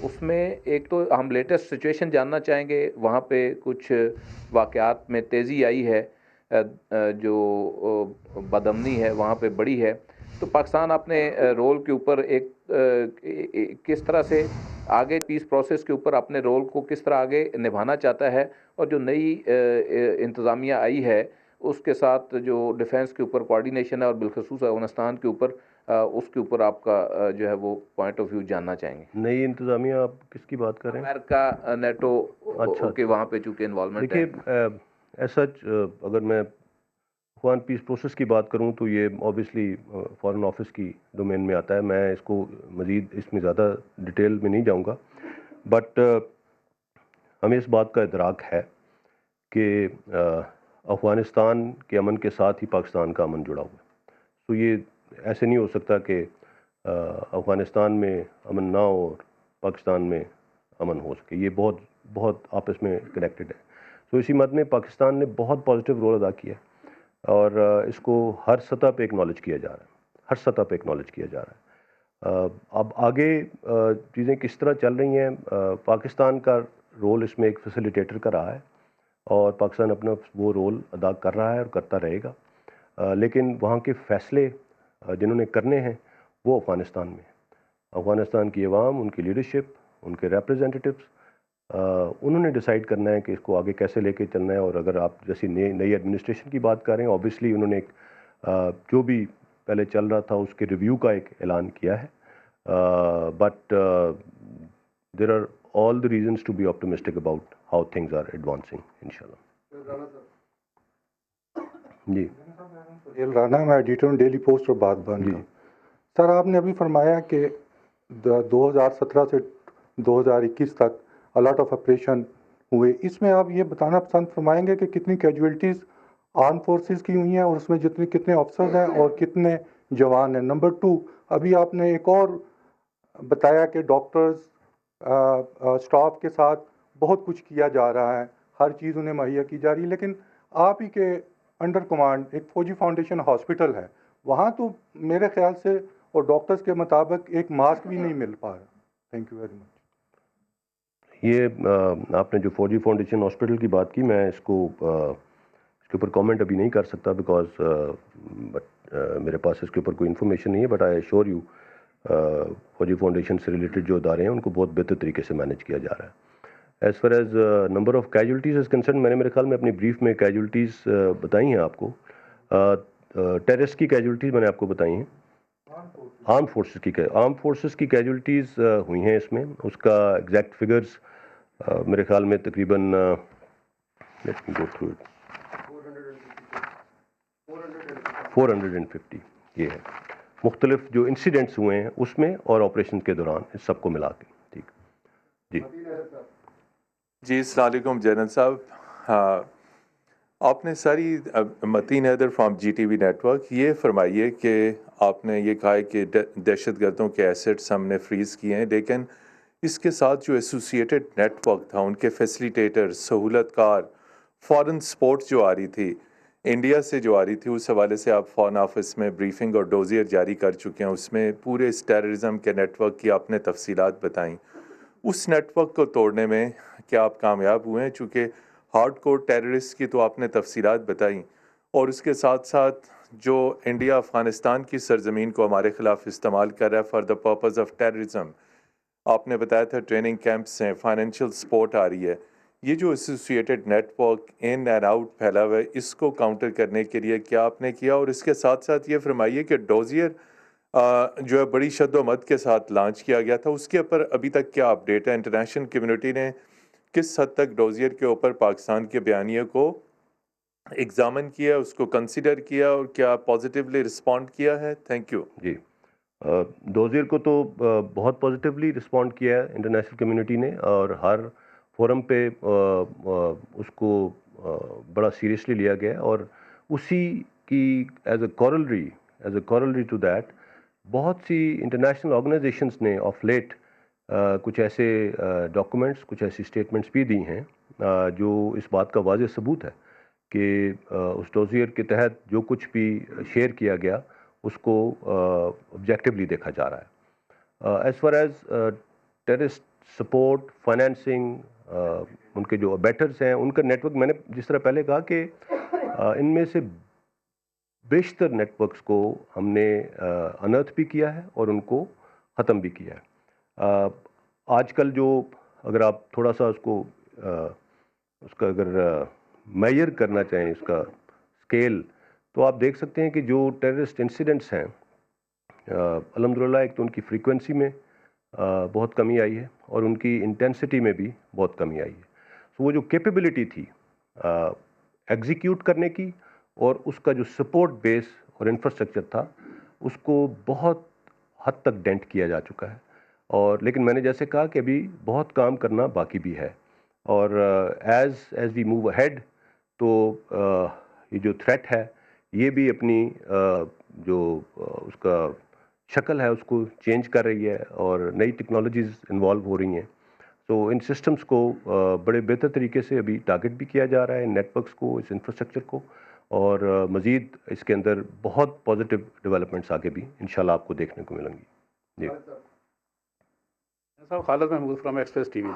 [SPEAKER 4] اس میں ایک تو ہم لیٹسٹ سچویشن جاننا چاہیں گے. وہاں پہ کچھ واقعات میں تیزی آئی ہے، جو بدامنی ہے وہاں پہ بڑی ہے. تو پاکستان اپنے رول کے اوپر کس طرح سے آگے پیس پروسیس کے اوپر اپنے رول کو کس طرح آگے نبھانا چاہتا ہے، اور جو نئی انتظامیہ آئی ہے اس کے ساتھ جو ڈیفینس کے اوپر کوارڈینیشن ہے، اور بالخصوص افغانستان کے اوپر، اس کے اوپر آپ کا جو ہے وہ پوائنٹ آف ویو جاننا چاہیں گے.
[SPEAKER 2] نئی انتظامیہ آپ کس کی بات کر رہے ہیں؟
[SPEAKER 4] امریکہ، نیٹو کے وہاں پہ چونکہ انوالومنٹ ہے.
[SPEAKER 2] دیکھیے، سچ اگر میں افغان پیس پروسیس کی بات کروں تو یہ اوبیسلی فارن آفس کی ڈومین میں آتا ہے. میں اس کو مزید اس میں زیادہ ڈیٹیل میں نہیں جاؤں گا، بٹ ہمیں اس بات کا ادراک ہے کہ افغانستان کے امن کے ساتھ ہی پاکستان کا امن جڑا ہوا ہے. تو یہ ایسے نہیں ہو سکتا کہ افغانستان میں امن نہ ہو اور پاکستان میں امن ہو سکے. یہ بہت آپس میں کنیکٹڈ ہے. تو اسی مد میں پاکستان نے بہت پازیٹیو رول ادا کیا ہے، اور اس کو ہر سطح پہ اکنالج کیا جا رہا ہے، ہر سطح پہ اکنالج کیا جا رہا ہے. اب آگے چیزیں کس طرح چل رہی ہیں، پاکستان کا رول اس میں ایک فیسیلیٹیٹر کا رہا ہے، اور پاکستان اپنا وہ رول ادا کر رہا ہے اور کرتا رہے گا. لیکن وہاں کے فیصلے جنہوں نے کرنے ہیں وہ افغانستان میں، افغانستان کی عوام، ان کی لیڈرشپ، ان کے ریپرزینٹیٹیوز، انہوں نے ڈیسائیڈ کرنا ہے کہ اس کو آگے کیسے لے کے چلنا ہے. اور اگر آپ جیسی نئی ایڈمنسٹریشن کی بات کر رہے ہیں، اوبیسلی انہوں نے ایک جو بھی پہلے چل رہا تھا اس کے ریویو کا ایک اعلان کیا ہے. But there are all the reasons to be optimistic about how things are advancing انشاءاللہ. جی
[SPEAKER 5] سہیل رانا، میں ایڈیٹر ہوں ڈیلی پوسٹ اور بات بن کا. سر، آپ نے ابھی فرمایا کہ 2017 سے 2021 تک الاٹ آف آپریشن ہوئے. اس میں آپ یہ بتانا پسند فرمائیں گے کہ کتنی کیجویلٹیز آرم فورسز کی ہوئی ہیں، اور اس میں کتنے آفسرز ہیں اور کتنے جوان ہیں. نمبر 2، ابھی آپ نے ایک اور بتایا کہ ڈاکٹرز اسٹاف کے ساتھ بہت کچھ کیا جا رہا ہے، ہر چیز انہیں مہیا کی جا رہی ہے، لیکن آپ ہی کے انڈر کمانڈ ایک فوجی فاؤنڈیشن ہاسپٹل ہے، وہاں تو میرے خیال سے اور ڈاکٹرز کے مطابق ایک ماسک بھی نہیں مل پا رہا. Thank you very much.
[SPEAKER 2] یہ آپ نے جو فوجی فاؤنڈیشن ہاسپٹل کی بات کی، میں اس کے اوپر کامنٹ ابھی نہیں کر سکتا، بیکاز میرے پاس اس کے اوپر کوئی انفارمیشن نہیں ہے. بٹ آئی ایشور یو فوجی فاؤنڈیشن سے ریلیٹڈ جو ادارے ہیں ان کو بہت بہتر طریقے سے مینیج کیا جا رہا ہے. As far as number of casualties is concern, میں نے میرے خیال میں اپنی بریف میں کیجولٹیز بتائی ہیں آپ کو. ٹیررسٹ کی کیجولٹیز میں نے آپ کو بتائی ہیں. آرم فورسز کی کیجولٹیز ہوئی ہیں اس میں. اس کا ایگزیکٹ فگرز میرے خیال میں تقریباً 450 یہ ہے. مختلف جو انسیڈنٹس ہوئے ہیں اس میں اور آپریشن کے دوران اس سب کو ملا کے. ٹھیک جی.
[SPEAKER 6] جی السلام علیکم جنرل صاحب. آپ نے ساری Mateen Haider from G T V network. یہ فرمائیے کہ آپ نے یہ کہا ہے کہ دہشت گردوں کے ایسٹس ہم نے فریز کیے ہیں، لیکن اس کے ساتھ جو ایسوسیٹڈ نیٹ ورک تھا، ان کے فیسیلیٹیٹر، سہولت کار، فارن سپورٹ جو آ رہی تھی انڈیا سے جو آ رہی تھی، اس حوالے سے آپ فارن آفس میں بریفنگ اور ڈوزیئر جاری کر چکے ہیں. اس میں پورے اس ٹیررزم کے نیٹ ورک کی آپ نے تفصیلات بتائیں. اس نیٹ ورک کو توڑنے میں کیا آپ کامیاب ہوئے ہیں؟ چونکہ ہارڈ کور ٹیررسٹ کی تو آپ نے تفصیلات بتائیں، اور اس کے ساتھ ساتھ جو انڈیا افغانستان کی سرزمین کو ہمارے خلاف استعمال کر رہا ہے for the purpose of terrorism, آپ نے بتایا تھا ٹریننگ کیمپس ہیں، فائنینشیل سپورٹ آ رہی ہے. یہ جو associated network in and out پھیلا ہوا ہے، اس کو کاؤنٹر کرنے کے لیے کیا آپ نے کیا؟ اور اس کے ساتھ ساتھ یہ فرمائیے کہ ڈوزیئر جو ہے بڑی شد و مد کے ساتھ لانچ کیا گیا تھا، اس کے اوپر ابھی تک کیا اپڈیٹ ہے؟ انٹرنیشنل کمیونٹی نے کس حد تک ڈوزیئر کے اوپر پاکستان کے بیانیے کو ایگزامن کیا، اس کو کنسیڈر کیا، اور کیا پازیٹیولی رسپونڈ کیا ہے؟ Thank you.
[SPEAKER 2] جی ڈوزیئر کو تو بہت پازیٹیولی رسپونڈ کیا ہے انٹرنیشنل کمیونٹی نے، اور ہر فورم پہ اس کو بڑا سیریسلی لیا گیا. اور اسی کی as a corollary to that بہت سی انٹرنیشنل آرگنائزیشنز نے آف لیٹ کچھ ایسے ڈاکومنٹس، کچھ ایسی اسٹیٹمنٹس بھی دی ہیں جو اس بات کا واضح ثبوت ہے کہ اس ڈوزیئر کے تحت جو کچھ بھی شیئر کیا گیا اس کو آبجیکٹیولی دیکھا جا رہا ہے. As far as terrorist support, financing, ان کے جو بیٹرز ہیں ان کا نیٹ ورک، میں نے جس طرح پہلے کہا کہ ان میں سے بیشتر نیٹ ورکس کو ہم نے انرتھ بھی کیا ہے اور ان کو ختم بھی کیا ہے. آج کل جو اگر آپ تھوڑا سا اس کا اگر میئر کرنا چاہیں اس کا اسکیل، تو آپ دیکھ سکتے ہیں کہ جو ٹیررسٹ انسیڈنٹس ہیں الحمدللہ ایک تو ان کی فریکوینسی میں بہت کمی آئی ہے اور ان کی انٹینسٹی میں بھی بہت کمی آئی ہے. تو وہ جو کیپیبلٹی تھی ایگزیکیوٹ کرنے کی اور اس کا جو سپورٹ بیس اور انفراسٹرکچر تھا اس کو بہت حد تک ڈینٹ کیا جا چکا ہے. اور لیکن میں نے جیسے کہا کہ ابھی بہت کام کرنا باقی بھی ہے. اور ایز وی موو اہیڈ تو یہ جو تھریٹ ہے یہ بھی اپنی جو اس کا شکل ہے اس کو چینج کر رہی ہے اور نئی ٹیکنالوجیز انوالو ہو رہی ہیں. تو ان سسٹمز کو بڑے بہتر طریقے سے ابھی ٹارگٹ بھی کیا جا رہا ہے، نیٹ ورکس کو، اس انفراسٹرکچر کو، اور مزید اس کے اندر بہت پازیٹیو ڈیولپمنٹس آگے بھی انشاءاللہ آپ کو دیکھنے کو ملیں گی. جی
[SPEAKER 7] صاحب، Khalid Mahmood from Express T V.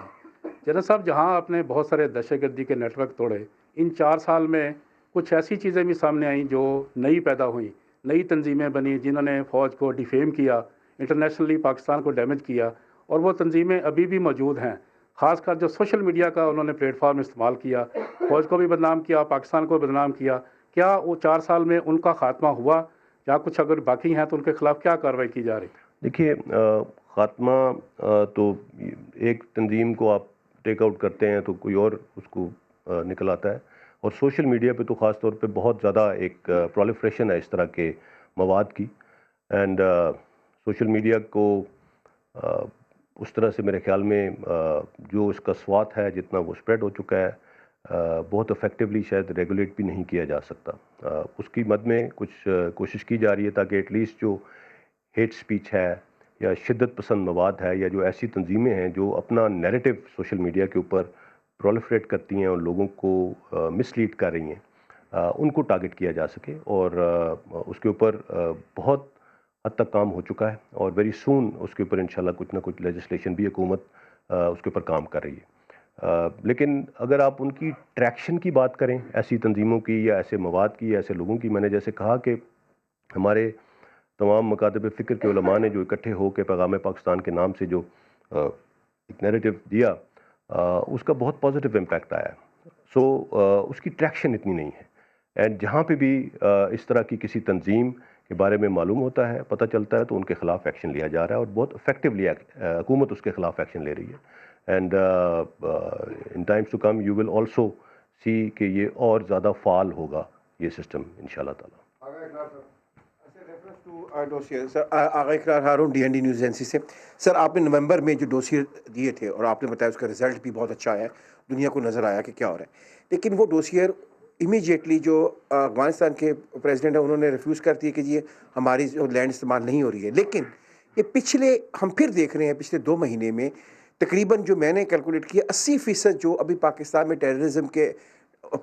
[SPEAKER 7] General صاحب، جہاں آپ نے بہت سارے دہشت گردی کے نیٹ ورک توڑے، ان 4 سال میں کچھ ایسی چیزیں بھی سامنے آئیں جو نئی پیدا ہوئیں، نئی تنظیمیں بنی جنہوں نے فوج کو ڈیفیم کیا، انٹرنیشنلی پاکستان کو ڈیمیج کیا، اور وہ تنظیمیں ابھی بھی موجود ہیں. خاص کر جو سوشل میڈیا کا انہوں نے پلیٹ فارم استعمال کیا، فوج کو بھی بدنام کیا، پاکستان کو بدنام کیا. کیا وہ 4 سال میں ان کا خاتمہ ہوا، یا کچھ اگر باقی ہیں تو ان کے خلاف کیا کارروائی کی جا رہی؟
[SPEAKER 2] دیکھیے، خاتمہ تو ایک تنظیم کو آپ ٹیک آؤٹ کرتے ہیں تو کوئی اور اس کو نکل آتا ہے. اور سوشل میڈیا پہ تو خاص طور پہ بہت زیادہ ایک پرولیفریشن ہے اس طرح کے مواد کی. اینڈ سوشل میڈیا کو اس طرح سے میرے خیال میں جو اس کا سوات ہے جتنا وہ اسپریڈ ہو چکا ہے، بہت افیکٹولی شاید ریگولیٹ بھی نہیں کیا جا سکتا. اس کی مد میں کچھ کوشش کی جا رہی ہے تاکہ ایٹ لیسٹ جو ہیٹ سپیچ ہے یا شدت پسند مواد ہے یا جو ایسی تنظیمیں ہیں جو اپنا نیریٹو سوشل میڈیا کے اوپر پرولیفریٹ کرتی ہیں اور لوگوں کو مس لیڈ کر رہی ہیں، ان کو ٹارگٹ کیا جا سکے. اور اس کے اوپر بہت حد تک کام ہو چکا ہے اور ویری سون اس کے اوپر انشاءاللہ کچھ نہ کچھ لیجسلیشن بھی حکومت اس کے اوپر کام کر رہی ہے. لیکن اگر آپ ان کی ٹریکشن کی بات کریں، ایسی تنظیموں کی یا ایسے مواد کی یا ایسے لوگوں کی، میں نے جیسے کہا کہ ہمارے تمام مکاتب فکر کے علماء نے جو اکٹھے ہو کے پیغام پاکستان کے نام سے جو ایک نیریٹو دیا، اس کا بہت پازیٹیو امپیکٹ آیا ہے. سو اس کی ٹریکشن اتنی نہیں ہے. اینڈ جہاں پہ بھی اس طرح کی کسی تنظیم کے بارے میں معلوم ہوتا ہے، پتہ چلتا ہے، تو ان کے خلاف ایکشن لیا جا رہا ہے، اور بہت افیکٹولی حکومت اس کے خلاف ایکشن لے رہی ہے. And in times to come you will also see کہ یہ اور زیادہ فعال ہوگا یہ سسٹم انشاءاللہ تعالیٰ.
[SPEAKER 8] سر آغا اقرار ہارون DND نیوز ایجنسی سے. سر آپ نے نومبر میں جو ڈوسیے دیے تھے اور آپ نے بتایا اس کا رزلٹ بھی بہت اچھا ہے، دنیا کو نظر آیا کہ کیا ہو رہا ہے، لیکن وہ ڈوسیے امیجیٹلی جو افغانستان کے پریزیڈنٹ ہیں انہوں نے ریفیوز کر دیا کہ یہ ہماری جو لینڈ استعمال نہیں ہو رہی ہے. لیکن یہ پچھلے ہم پھر دیکھ رہے ہیں پچھلے 2 مہینے میں تقریباً جو میں نے کیلکولیٹ کیا 80% جو ابھی پاکستان میں ٹیررزم کے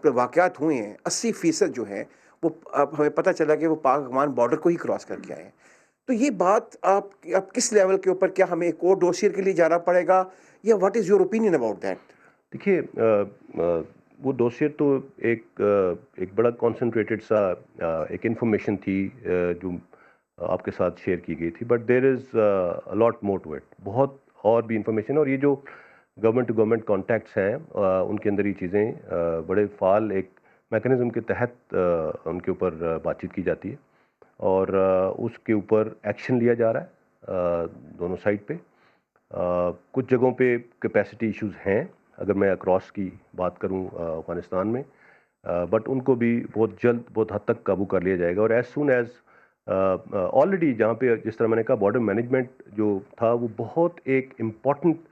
[SPEAKER 8] واقعات ہوئے ہیں 80% جو ہیں وہ اب ہمیں پتہ چلا کہ وہ پاک افغان بارڈر کو ہی کراس کر کے آئے ہیں. تو یہ بات آپ کس لیول کے اوپر، کیا ہمیں ایک اور ڈوسیئر کے لیے جانا پڑے گا، یا what is your opinion about that?
[SPEAKER 2] دیکھیے وہ ڈوسیئر تو ایک بڑا کانسنٹریٹڈ سا ایک انفارمیشن تھی جو آپ کے ساتھ شیئر کی گئی تھی، but there is lot more to it. بہت اور بھی انفارمیشن، اور یہ جو گورنمنٹ ٹو گورنمنٹ کانٹیکٹس ہیں ان کے اندر یہ چیزیں بڑے فعال ایک میکنزم کے تحت ان کے اوپر بات چیت کی جاتی ہے، اور اس کے اوپر ایکشن لیا جا رہا ہے دونوں سائڈ پہ. کچھ جگہوں پہ کیپیسٹی ایشوز ہیں اگر میں اکراس کی بات کروں افغانستان میں، بٹ ان کو بھی بہت جلد بہت حد تک قابو کر لیا جائے گا. اور ایز سون ایز آلریڈی جہاں پہ جس طرح میں نے کہا بارڈر مینجمنٹ جو تھا وہ بہت ایک امپورٹنٹ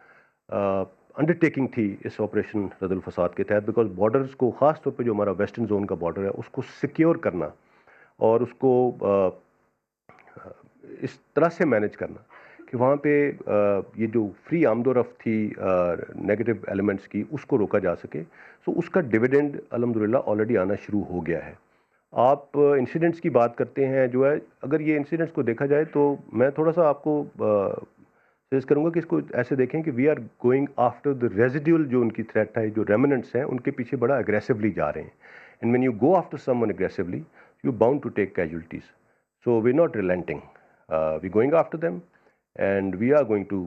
[SPEAKER 2] انڈرٹیکنگ تھی اس آپریشن رد الفساد کے تحت، بیکاز بارڈرز کو خاص طور پہ جو ہمارا ویسٹرن زون کا بارڈر ہے اس کو سیکیور کرنا اور اس کو اس طرح سے مینیج کرنا کہ وہاں پہ یہ جو فری آمد و رفت تھی نیگیٹو ایلیمنٹس کی اس کو روکا جا سکے. سو اس کا ڈویڈنڈ الحمدللہ آلریڈی آنا شروع ہو گیا ہے. آپ انسیڈنٹس کی بات کرتے ہیں، جو ہے اگر یہ انسیڈنٹس کو دیکھا جائے تو میں تھوڑا سا آپ کو سجیسٹ کروں گا کہ اس کو ایسے دیکھیں کہ we are going after the residual جو ان کی تھریٹ ہے، جو ریمننٹس ہیں ان کے پیچھے بڑا اگریسولی جا رہے ہیں. And when you go after someone aggressively you bound to take casualties. So we not relenting, we going after them and we are going to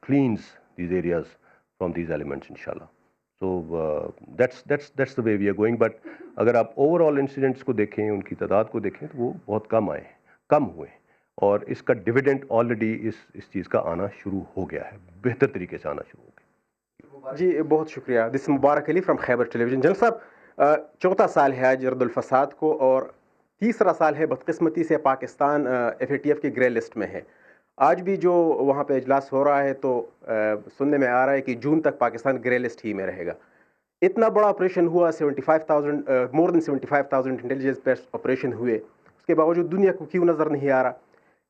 [SPEAKER 2] cleanse these areas from these elements انشاءاللہ. So that's the way we are going. But اگر آپ over all incidents کو دیکھیں، ان کی تعداد کو دیکھیں تو وہ بہت کم آئے ہیں، کم ہوئے ہیں، اور اس کا ڈویڈنڈ آلریڈی اس چیز کا آنا شروع ہو گیا ہے، بہتر طریقے سے آنا شروع ہو گیا.
[SPEAKER 8] جی بہت شکریہ. This Mubarak Ali from Khyber television. General صاحب، 14 سال ہے آج رد الفساد کو، اور تیسرا سال ہے بدقسمتی سے پاکستان FATF کی گرے لسٹ میں ہے. آج بھی جو وہاں پہ اجلاس ہو رہا ہے تو سننے میں آ رہا ہے کہ جون تک پاکستان گرے لسٹ ہی میں رہے گا. اتنا بڑا آپریشن ہوا، 75,000 مور دین 75,000 انٹیلیجنس بیسڈ آپریشن ہوئے، اس کے باوجود دنیا کو کیوں نظر نہیں آ رہا؟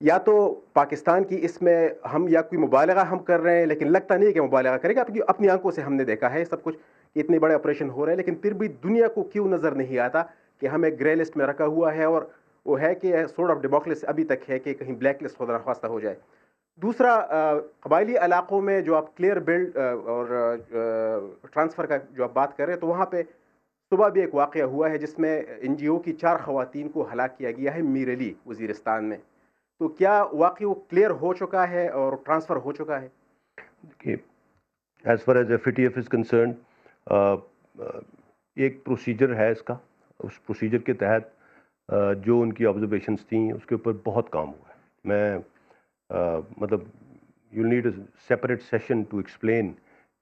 [SPEAKER 8] یا تو پاکستان کی اس میں ہم یا کوئی مبالغہ ہم کر رہے ہیں، لیکن لگتا نہیں کہ مبالغہ کرے گا. اپنی آنکھوں سے ہم نے دیکھا ہے سب کچھ کہ اتنے بڑے آپریشن ہو رہے ہیں، لیکن پھر بھی دنیا کو کیوں نظر نہیں آتا کہ ہم ایک گرے لسٹ میں رکھا ہوا ہے، اور وہ ہے کہ سورٹ آف ڈیموکریسی ابھی تک ہے کہ کہیں بلیک لسٹ ہونا خواستہ ہو جائے. دوسرا، قبائلی علاقوں میں جو آپ کلیئر بلڈ اور ٹرانسفر کا جو آپ بات کر رہے ہیں، تو وہاں پہ صبح بھی ایک واقعہ ہوا ہے جس میں NGO کی 4 خواتین کو ہلاک کیا گیا ہے میر علی وزیرستان میں. تو کیا واقعی وہ کلیئر ہو چکا ہے اور ٹرانسفر ہو چکا ہے؟
[SPEAKER 2] دیکھیے، as far as FATF is concerned ایک پروسیجر ہے اس کا. اس پروسیجر کے تحت جو ان کی آبزرویشنس تھیں اس کے اوپر بہت کام ہوا ہے. میں مطلب you need a separate session to explain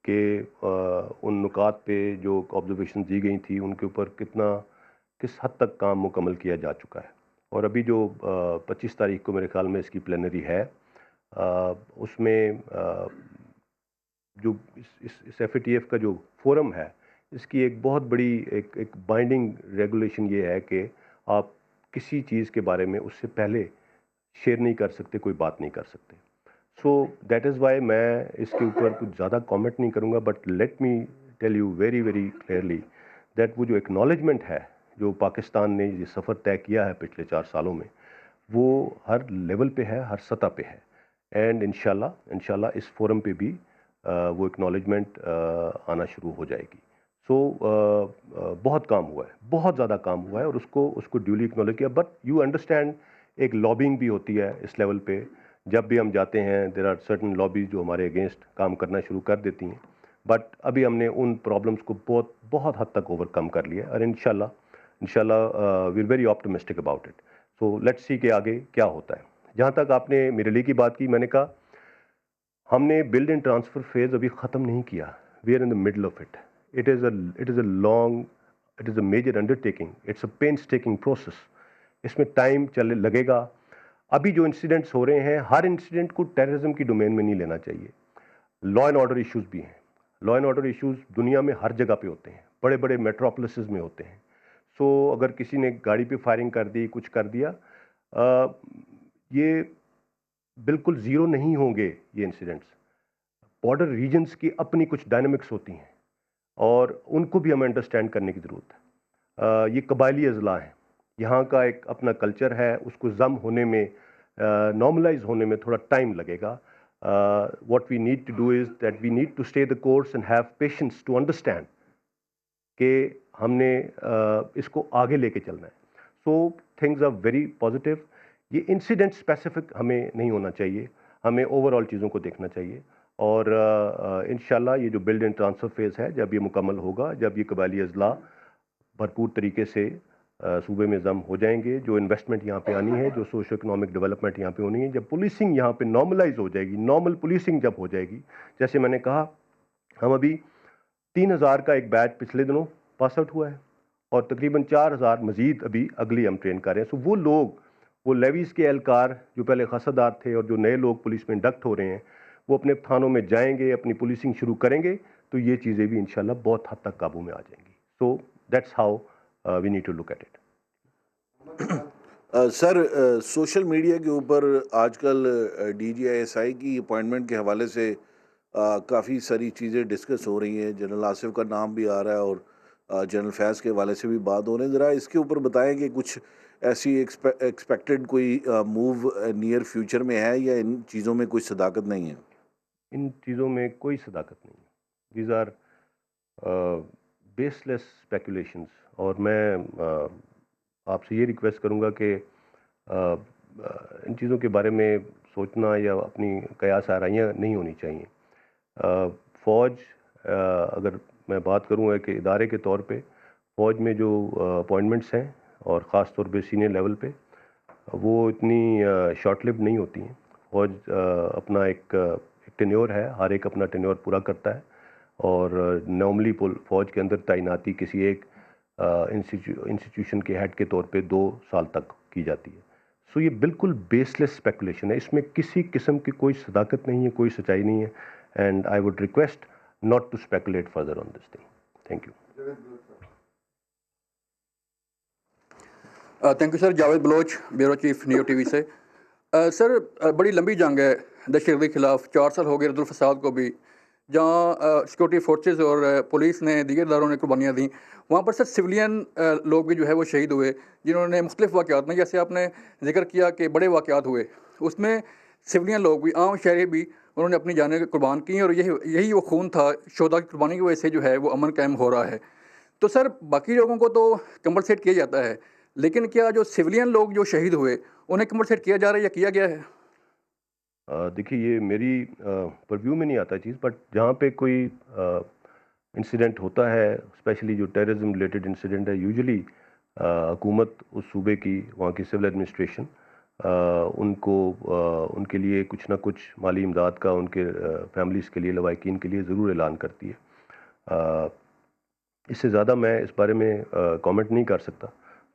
[SPEAKER 2] کہ ان نکات پہ جو آبزرویشن دی گئی تھیں ان کے اوپر کس حد تک کام مکمل کیا جا چکا ہے. اور ابھی جو 25 تاریخ کو میرے خیال میں اس کی پلینری ہے، اس میں جو اس FATF کا جو فورم ہے اس کی ایک بہت بڑی ایک بائنڈنگ ریگولیشن یہ ہے کہ آپ کسی چیز کے بارے میں اس سے پہلے شیئر نہیں کر سکتے، کوئی بات نہیں کر سکتے. سو دیٹ از وائی میں اس کے اوپر کچھ زیادہ کامنٹ نہیں کروں گا. But let me tell you very very clearly that وہ جو ایکنالجمنٹ ہے جو پاکستان نے یہ سفر طے کیا ہے پچھلے 4 سالوں میں، وہ ہر لیول پہ ہے، ہر سطح پہ ہے. اینڈ انشاءاللہ اس فورم پہ بھی وہ ایکنالجمنٹ آنا شروع ہو جائے گی. سو بہت کام ہوا ہے، بہت زیادہ کام ہوا ہے، اور اس کو ڈیولی اکنالج کیا. بٹ یو انڈرسٹینڈ ایک لابنگ بھی ہوتی ہے اس لیول پہ. جب بھی ہم جاتے ہیں دیر آر سرٹن لابیز جو ہمارے اگینسٹ کام کرنا شروع کر دیتی ہیں, بٹ ابھی ہم نے ان پرابلمس کو بہت حد تک اوور کم کر لیا, اور انشاءاللہ we are very optimistic about it. So let's see کہ آگے کیا ہوتا ہے. جہاں تک آپ نے میرے لیے کی بات کی, میں نے کہا ہم نے بلڈ اینڈ ٹرانسفر فیز ابھی ختم نہیں کیا. We are in the middle of it. It is a major undertaking. It's a painstaking process. اس میں ٹائم لگے گا. ابھی جو انسیڈنٹس ہو رہے ہیں, ہر انسیڈنٹ کو ٹیررزم کی ڈومین میں نہیں لینا چاہیے. لا اینڈ آرڈر ایشوز بھی ہیں. لا اینڈ آرڈر ایشوز دنیا میں ہر جگہ پہ ہوتے ہیں, بڑے بڑے میٹروپولسز میں ہوتے ہیں. سو اگر کسی نے گاڑی پہ فائرنگ کر دی, کچھ کر دیا, یہ بالکل زیرو نہیں ہوں گے یہ انسیڈنٹس. بارڈر ریجنز کی اپنی کچھ ڈائنامکس ہوتی ہیں, اور ان کو بھی ہمیں انڈرسٹینڈ کرنے کی ضرورت ہے. یہ قبائلی اضلاع ہیں, یہاں کا ایک اپنا کلچر ہے, اس کو ضم ہونے میں, نارملائز ہونے میں تھوڑا ٹائم لگے گا. What we need to do is that we need to stay the course and have patience to understand کہ ہم نے اس کو آگے لے کے چلنا ہے. So things are very positive. یہ انسیڈنٹ اسپیسیفک ہمیں نہیں ہونا چاہیے, ہمیں اوور آل چیزوں کو دیکھنا چاہیے. اور انشاءاللہ یہ جو بلڈ اینڈ ٹرانسفر فیز ہے, جب یہ مکمل ہوگا, جب یہ قبائلی اضلاع بھرپور طریقے سے صوبے میں ضم ہو جائیں گے, جو انویسٹمنٹ یہاں پہ آنی ہے, جو سوشو اکنامک ڈیولپمنٹ یہاں پہ ہونی ہے, جب پولیسنگ یہاں پہ نارملائز ہو جائے گی, نارمل پولیسنگ جب ہو جائے گی, جیسے میں نے کہا ہم ابھی 3000 کا ایک بیچ پچھلے دنوں پاس آؤٹ ہوا ہے, اور تقریباً 4000 مزید ابھی اگلی ہم ٹرین کر رہے ہیں. سو وہ لوگ, وہ لیویز کے اہلکار جو پہلے خاصدار تھے اور جو نئے لوگ پولیس میں انڈکٹ ہو رہے ہیں, وہ اپنے تھانوں میں جائیں گے, اپنی پولیسنگ شروع کریں گے, تو یہ چیزیں بھی انشاءاللہ بہت حد تک قابو میں آ جائیں گی. So that's how we need to look at it.
[SPEAKER 9] Sir, social media کے اوپر آج کل D G I S I کی اپوائنٹمنٹ کے حوالے سے کافی ساری چیزیں ڈسکس ہو رہی ہیں. جنرل آصف کا نام بھی آ رہا ہے, اور جنرل فیض کے حوالے سے بھی بات ہو رہی ہے. ذرا اس کے اوپر بتائیں کہ کچھ ایسی ایکسپیکٹڈ کوئی موو نیئر فیوچر میں ہے, یا ان چیزوں میں کوئی صداقت نہیں ہے؟
[SPEAKER 2] ان چیزوں میں کوئی صداقت نہیں ہے. These are baseless speculations. اور میں آپ سے یہ ریکویسٹ کروں گا کہ ان چیزوں کے بارے میں سوچنا یا اپنی قیاس آرائیاں نہیں ہونی چاہیے. فوج, اگر میں بات کروں ایک ادارے کے طور پہ, فوج میں جو اپوائنٹمنٹس ہیں, اور خاص طور پہ سینئر لیول پہ, وہ اتنی شارٹ لوڈ نہیں ہوتی ہیں. فوج اپنا ایک ٹینیور ہے, ہر ایک اپنا ٹینیور پورا کرتا ہے, اور نارملی فوج کے اندر تعیناتی کسی ایک انسٹیٹیوشن کے ہیڈ کے طور پہ 2 سال تک کی جاتی ہے. سو یہ بالکل بیس لیس اسپیکولیشن ہے, اس میں کسی قسم کی کوئی صداقت نہیں ہے, کوئی سچائی نہیں ہے. And I would request not to speculate further on this thing. Thank you.
[SPEAKER 10] Thank you sir. Javed Baloch, bureau chief Neo TV سے. سر, بڑی لمبی جنگ ہے دہشت گردی کے خلاف. 4 سال ہو گئے رد الفساد کو بھی, جہاں سیکورٹی فورسز اور پولیس نے, دیگر اداروں نے قربانیاں دیں. وہاں پر سر سویلین لوگ بھی جو ہے وہ شہید ہوئے, جنہوں نے مختلف واقعات میں, جیسے آپ نے ذکر کیا کہ بڑے واقعات ہوئے, اس میں سویلین لوگ بھی, عام شہری بھی, انہوں نے اپنی جانیں قربان کی, اور یہی وہ خون تھا شہداء کی قربانی کی وجہ سے جو ہے وہ امن قائم ہو رہا ہے. تو سر باقی لوگوں کو تو کمپنسیٹ کیا جاتا ہے, لیکن کیا جو سویلین لوگ جو شہید ہوئے انہیں کمپنسیٹ کیا جا رہا ہے یا کیا گیا ہے؟
[SPEAKER 2] دیکھیے, یہ میری پرویو میں نہیں آتا چیز, بٹ جہاں پہ کوئی انسیڈنٹ ہوتا ہے, اسپیشلی جو ٹیررزم ریلیٹڈ انسیڈنٹ ہے, یوزلی حکومت اس صوبے کی, وہاں کی سول ایڈمنسٹریشن ان کو ان کے لیے کچھ نہ کچھ مالی امداد کا ان کے فیملیز کے لیے, لواحقین کے لیے ضرور اعلان کرتی ہے. اس سے زیادہ میں اس بارے میں کامنٹ نہیں کر سکتا,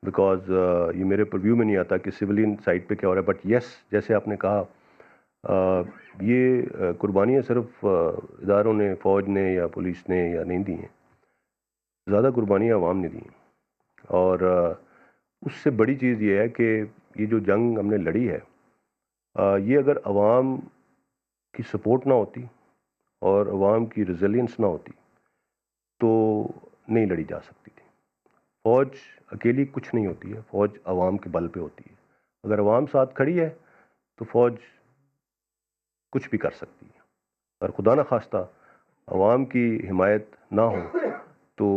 [SPEAKER 2] بیکاز یہ میرے پرویو میں نہیں آتا کہ سولین سائڈ پہ کیا ہو رہا ہے. بٹ یس, جیسے آپ نے کہا, یہ قربانیاں صرف اداروں نے, فوج نے یا پولیس نے یا نہیں دی ہیں, زیادہ قربانیاں عوام نے دی ہیں. اور اس سے بڑی چیز یہ ہے کہ یہ جو جنگ ہم نے لڑی ہے, یہ اگر عوام کی سپورٹ نہ ہوتی اور عوام کی ریزیلینس نہ ہوتی تو نہیں لڑی جا سکتی تھی. فوج اکیلی کچھ نہیں ہوتی ہے, فوج عوام کے بل پہ ہوتی ہے. اگر عوام ساتھ کھڑی ہے تو فوج کچھ بھی کر سکتی ہے, اور خدا نہ خواستہ عوام کی حمایت نہ ہو تو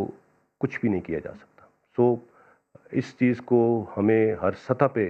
[SPEAKER 2] کچھ بھی نہیں کیا جا سکتا. سو اس چیز کو ہمیں ہر سطح پہ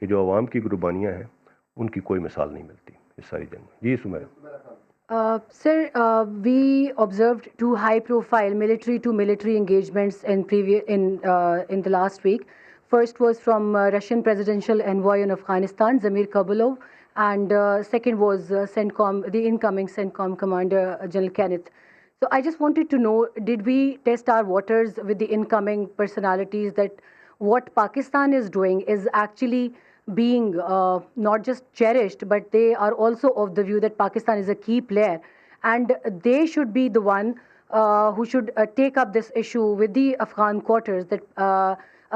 [SPEAKER 2] کہ جو عوام کی قربانیاں ہیں ان کی کوئی مثال نہیں ملتی اس ساری جنگ میں. جی Samira.
[SPEAKER 11] Sir, we observed two high-profile military engagements in the last week. First was from Russian presidential envoy in Afghanistan, Zamir Kabulov, and second was the incoming CENTCOM commander, General Kenneth. So I just wanted to know, did we test our waters with the incoming personalities that what Pakistan is doing is actually being not just cherished, but they are also of the view that Pakistan is a key player, and they should be the one who should take up this issue with the Afghan quarters, that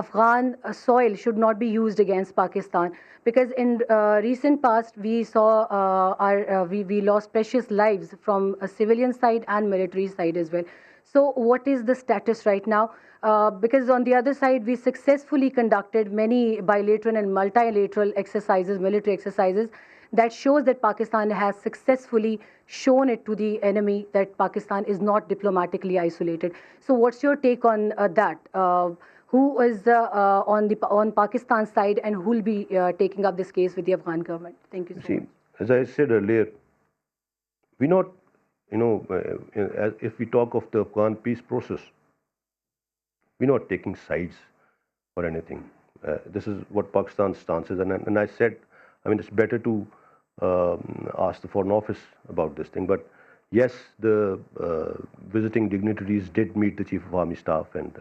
[SPEAKER 11] Afghan soil should not be used against Pakistan, because in recent past we saw we lost precious lives from a civilian side and military side as well. So what is the status right now? Because on the other side, we successfully conducted many bilateral and multilateral exercises, military exercises, that shows that Pakistan has successfully shown it to the enemy that Pakistan is not diplomatically isolated. So what's your take on that? Who is on Pakistan's side, and who will be taking up this case with the Afghan government? Thank you so much.
[SPEAKER 2] As I said earlier, we not, if we talk of the Afghan peace process, we're not taking sides or anything. This is what Pakistan's stance is. And I said, I mean, it's better to ask the Foreign Office about this thing. But yes, the visiting dignitaries did meet the Chief of Army Staff, and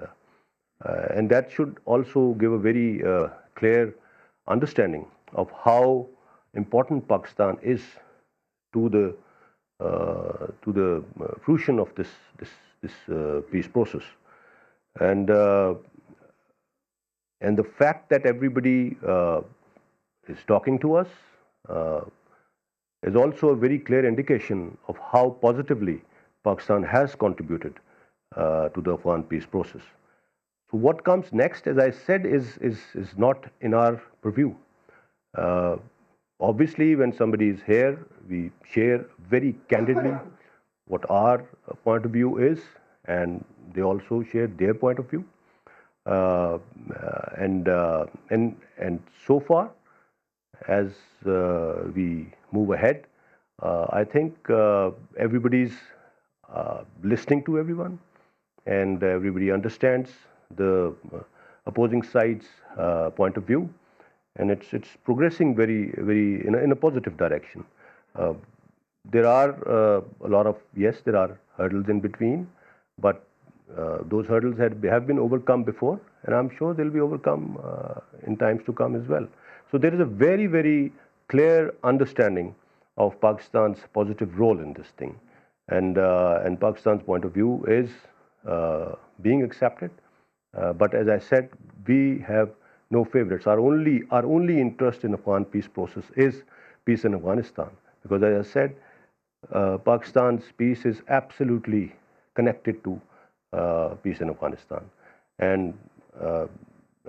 [SPEAKER 2] that should also give a very clear understanding of how important Pakistan is to the fruition of this peace process. And the fact that everybody is talking to us is also a very clear indication of how positively Pakistan has contributed to the Afghan peace process. So what comes next, as I said, is not in our purview. Obviously, when somebody is here, we share very candidly what our point of view is, and they also share their point of view. And so far, as we move ahead, I think everybody's listening to everyone, and everybody understands the opposing side's point of view, and it's progressing very, very in a positive direction. There are a lot of, yes, there are hurdles in between, but those hurdles have been overcome before, and I'm sure they'll be overcome in times to come as well. So there is a very, very clear understanding of Pakistan's positive role in this thing, and Pakistan's point of view is being accepted. But as I said, we have no favorites. Our only interest in Afghan peace process is peace in Afghanistan, because as I said, Pakistan's peace is absolutely connected to peace in Afghanistan. And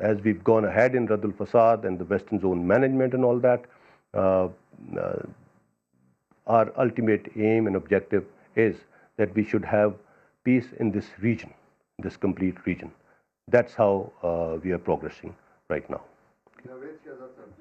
[SPEAKER 2] as we've gone ahead in Radd al-Fasad and the Western Zone management and all that, our ultimate aim and objective is that we should have peace in this region, this complete region. That's how we are progressing right now.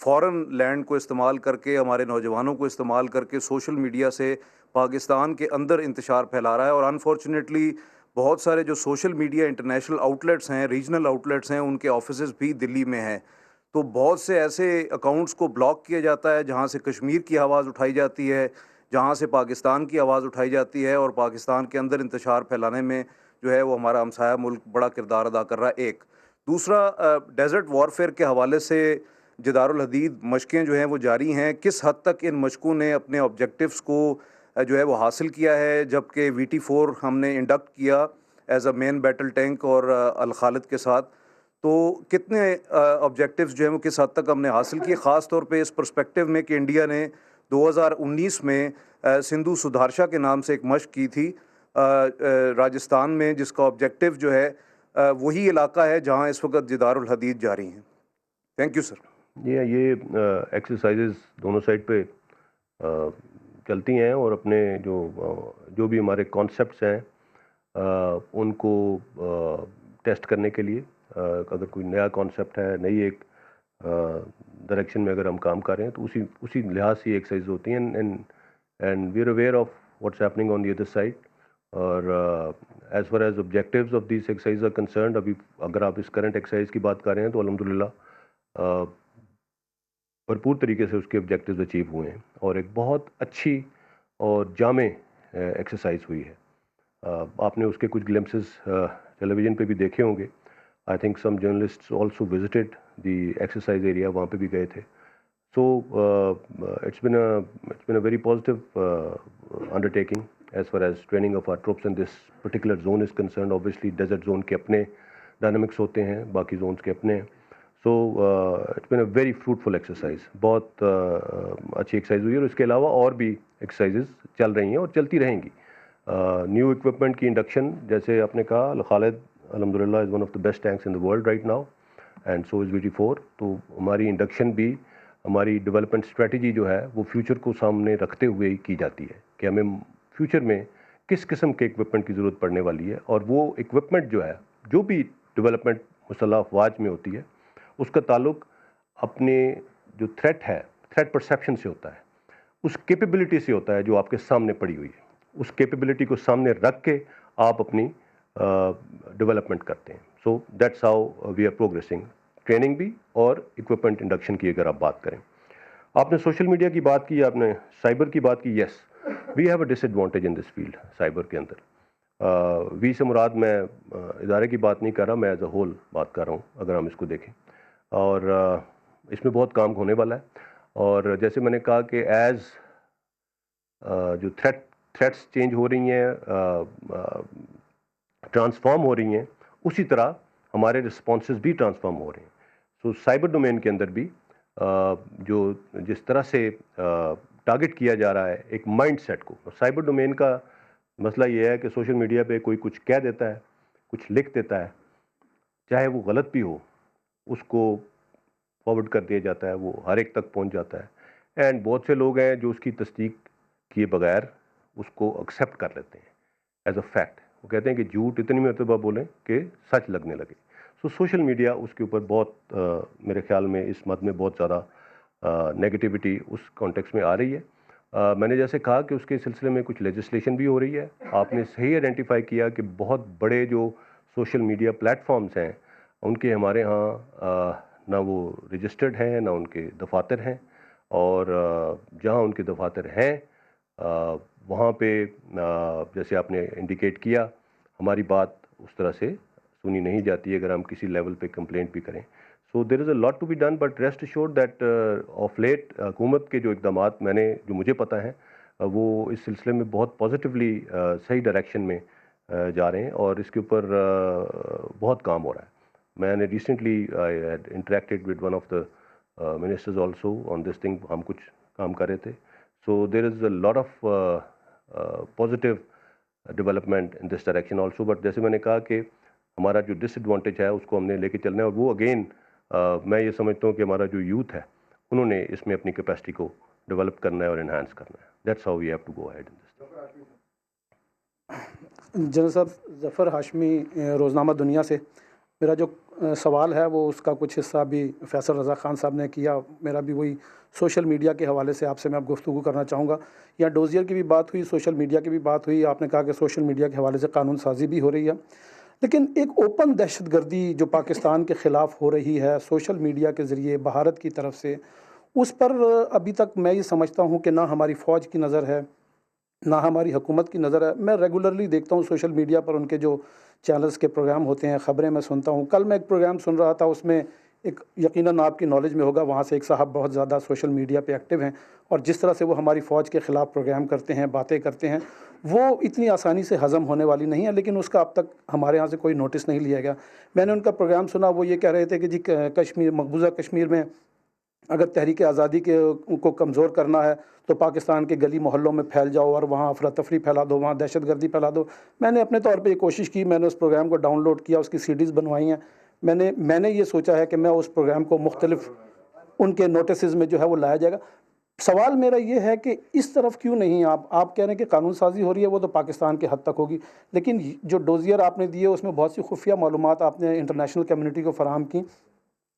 [SPEAKER 12] Foreign land کو استعمال کر کے, ہمارے نوجوانوں کو استعمال کر کے سوشل میڈیا سے پاکستان کے اندر انتشار پھیلا رہا ہے. اور انفارچونیٹلی بہت سارے جو سوشل میڈیا انٹرنیشنل آؤٹلیٹس ہیں, ریجنل آؤٹلیٹس ہیں, ان کے آفیسز بھی دلی میں ہیں. تو بہت سے ایسے اکاؤنٹس کو بلاک کیا جاتا ہے جہاں سے کشمیر کی آواز اٹھائی جاتی ہے, جہاں سے پاکستان کی آواز اٹھائی جاتی ہے, اور پاکستان کے اندر انتشار پھیلانے میں جو ہے وہ ہمارا ہمسایہ ملک بڑا کردار ادا کر رہا ہے. ایک دوسرا, ڈیزرٹ وارفیئر کے حوالے سے جدار الحدید مشقیں جو ہیں وہ جاری ہیں. کس حد تک ان مشقوں نے اپنے آبجیکٹیوز کو جو ہے وہ حاصل کیا ہے, جبکہ VT4 ہم نے انڈکٹ کیا as a main battle tank اور الخالد کے ساتھ, تو کتنے آبجیکٹیوز جو ہیں وہ کس حد تک ہم نے حاصل کیے, خاص طور پہ اس پرسپیکٹیو میں کہ انڈیا نے 2019 میں سندھو سدھارشا کے نام سے ایک مشق کی تھی راجستھان میں, جس کا آبجیکٹیو جو ہے وہی علاقہ ہے جہاں اس وقت جدار الحدید جاری ہیں. تھینک یو سر.
[SPEAKER 2] یہ ایکسرسائزز دونوں سائڈ پہ چلتی ہیں, اور اپنے جو بھی ہمارے کانسیپٹس ہیں ان کو ٹیسٹ کرنے کے لیے, اگر کوئی نیا کانسیپٹ ہے, نئی ایک ڈائریکشن میں اگر ہم کام کر رہے ہیں, تو اسی لحاظ سے ایکسرسائز ہوتی ہیں. And we are aware of what's happening on the other side. اور as far as objectives of these exercise are concerned, ابھی اگر آپ اس کرنٹ ایکسرسائز کی بات کر رہے ہیں تو الحمدللہ بھرپور طریقے سے اس کے آبجیکٹیوز اچیو ہوئے ہیں, اور ایک بہت اچھی اور جامع ایکسرسائز ہوئی ہے. آپ نے اس کے کچھ گلمپسز ٹیلی ویژن پہ بھی دیکھے ہوں گے. I think some journalist also visited the exercise area, وہاں پہ بھی گئے تھے. So it's been a very positive undertaking as far as training of our troops in this particular zone is concerned. Obviously desert zone کے اپنے dynamics ہوتے ہیں, باقی زونس کے اپنے ہیں. So it's been a very fruitful exercise, بہت اچھی ایکسرسائز ہوئی ہے. اور اس کے علاوہ اور بھی ایکسرسائزز چل رہی ہیں اور چلتی رہیں گی. نیو اکوپمنٹ کی انڈکشن, جیسے آپ نے کہا, الخالد الحمدللہ is one of the best tanks in the world right now, and so is VT4. تو ہماری انڈکشن بھی, ہماری ڈیولپمنٹ اسٹریٹجی جو ہے وہ فیوچر کو سامنے رکھتے ہوئے ہی کی جاتی ہے کہ ہمیں فیوچر میں کس قسم کے اکوپمنٹ کی ضرورت پڑنے والی ہے. اور وہ اکوپمنٹ جو ہے, جو بھی ڈیولپمنٹ مسلح افواج میں ہوتی ہے, اس کا تعلق اپنے جو تھریٹ ہے, تھریٹ پرسیپشن سے ہوتا ہے, اس کیپیبلٹی سے ہوتا ہے جو آپ کے سامنے پڑی ہوئی ہے. اس کیپیبلٹی کو سامنے رکھ کے آپ اپنی ڈیولپمنٹ کرتے ہیں. So that's how we are progressing. Training بھی اور اکوپمنٹ انڈکشن کی اگر آپ بات کریں. آپ نے سوشل میڈیا کی بات کی, آپ نے سائبر کی بات کی. Yes, we have a disadvantage in this field, cyber کے اندر. وی سے مراد میں ادارے کی بات نہیں کر رہا, میں ایز اے ہول بات کر رہا ہوں اگر ہم اس کو دیکھیں. اور اس میں بہت کام ہونے والا ہے. اور جیسے میں نے کہا کہ ایز جو تھریٹس چینج ہو رہی ہیں, ٹرانسفارم ہو رہی ہیں, اسی طرح ہمارے رسپانسز بھی ٹرانسفارم ہو رہے ہیں. سو سائبر ڈومین کے اندر بھی جو جس طرح سے ٹارگٹ کیا جا رہا ہے ایک مائنڈ سیٹ کو. سائبر ڈومین کا مسئلہ یہ ہے کہ سوشل میڈیا پہ کوئی کچھ کہہ دیتا ہے, کچھ لکھ دیتا ہے, چاہے وہ غلط بھی ہو, اس کو فارورڈ کر دیا جاتا ہے, وہ ہر ایک تک پہنچ جاتا ہے. اینڈ بہت سے لوگ ہیں جو اس کی تصدیق کیے بغیر اس کو ایکسیپٹ کر لیتے ہیں ایز اے فیکٹ. وہ کہتے ہیں کہ جھوٹ اتنی مرتبہ بولیں کہ سچ لگنے لگے. سو سوشل میڈیا اس کے اوپر بہت میرے خیال میں اس مد میں بہت زیادہ نیگیٹیوٹی اس کانٹیکس میں آ رہی ہے. میں نے جیسے کہا کہ اس کے سلسلے میں کچھ لیجسلیشن بھی ہو رہی ہے. آپ نے صحیح آئیڈینٹیفائی کیا کہ بہت بڑے جو سوشل میڈیا پلیٹ فارمز ہیں ان کے ہمارے ہاں نہ وہ رجسٹرڈ ہیں نہ ان کے دفاتر ہیں. اور جہاں ان کے دفاتر ہیں وہاں پہ جیسے آپ نے انڈیکیٹ کیا, ہماری بات اس طرح سے سنی نہیں جاتی ہے اگر ہم کسی لیول پہ کمپلینٹ بھی کریں. So there is a lot to be done, but rest assured that of late حکومت کے جو اقدامات جو مجھے پتہ ہیں وہ اس سلسلے میں بہت پازیٹیولی صحیح ڈائریکشن میں جا رہے ہیں, اور اس کے اوپر بہت کام ہو رہا ہے. میں نے recently I had interacted with one of the ministers also on this thing. ہم کچھ کام کر رہے تھے. So there is a lot of positive development in this direction also. But جیسے میں نے کہا کہ ہمارا جو ڈس ایڈوانٹیج ہے اس کو ہم نے لے کے چلنا ہے, اور وہ اگین میں یہ سمجھتا ہوں کہ ہمارا جو یوتھ ہے انہوں نے اس میں اپنی کیپیسٹی کو ڈیولپ کرنا ہے اور انہانس کرنا ہے. That's how we have to go ahead in this.
[SPEAKER 7] General صاحب, ظفر ہاشمی, روزنامہ دنیا سے. میرا جو سوال ہے وہ اس کا کچھ حصہ بھی فیصل رضا خان صاحب نے کیا. میرا بھی وہی سوشل میڈیا کے حوالے سے آپ سے میں اب گفتگو کرنا چاہوں گا. یا ڈوزیئر کی بھی بات ہوئی, سوشل میڈیا کی بھی بات ہوئی. آپ نے کہا کہ سوشل میڈیا کے حوالے سے قانون سازی بھی ہو رہی ہے, لیکن ایک اوپن دہشت گردی جو پاکستان کے خلاف ہو رہی ہے سوشل میڈیا کے ذریعے بھارت کی طرف سے, اس پر ابھی تک میں یہ سمجھتا ہوں کہ نہ ہماری فوج کی نظر ہے نہ ہماری حکومت کی نظر ہے. میں ریگولرلی دیکھتا ہوں سوشل میڈیا پر ان کے جو چینلز کے پروگرام ہوتے ہیں, خبریں میں سنتا ہوں. کل میں ایک پروگرام سن رہا تھا, اس میں ایک یقیناً آپ کی نالج میں ہوگا, وہاں سے ایک صاحب بہت زیادہ سوشل میڈیا پہ ایکٹیو ہیں, اور جس طرح سے وہ ہماری فوج کے خلاف پروگرام کرتے ہیں, باتیں کرتے ہیں, وہ اتنی آسانی سے ہضم ہونے والی نہیں ہے. لیکن اس کا اب تک ہمارے ہاں سے کوئی نوٹس نہیں لیا گیا. میں نے ان کا پروگرام سنا, وہ یہ کہہ رہے تھے کہ جی کشمیر, مقبوضہ کشمیر میں اگر تحریک آزادی کو کمزور کرنا ہے تو پاکستان کے گلی محلوں میں پھیل جاؤ اور وہاں افراتفری پھیلا دو, وہاں دہشت گردی پھیلا دو. میں نے اپنے طور پہ یہ کوشش کی, میں نے اس پروگرام کو ڈاؤن لوڈ کیا, اس کی CDs بنوائی ہیں. میں نے یہ سوچا ہے کہ میں اس پروگرام کو مختلف ان کے نوٹسز میں جو ہے وہ لایا جائے گا. سوال میرا یہ ہے کہ اس طرف کیوں نہیں آپ کہہ رہے ہیں کہ قانون سازی ہو رہی ہے, وہ تو پاکستان کے حد تک ہوگی, لیکن جو ڈوزیئر آپ نے دیے اس میں بہت سی خفیہ معلومات آپ نے انٹرنیشنل کمیونٹی کو فراہم کی.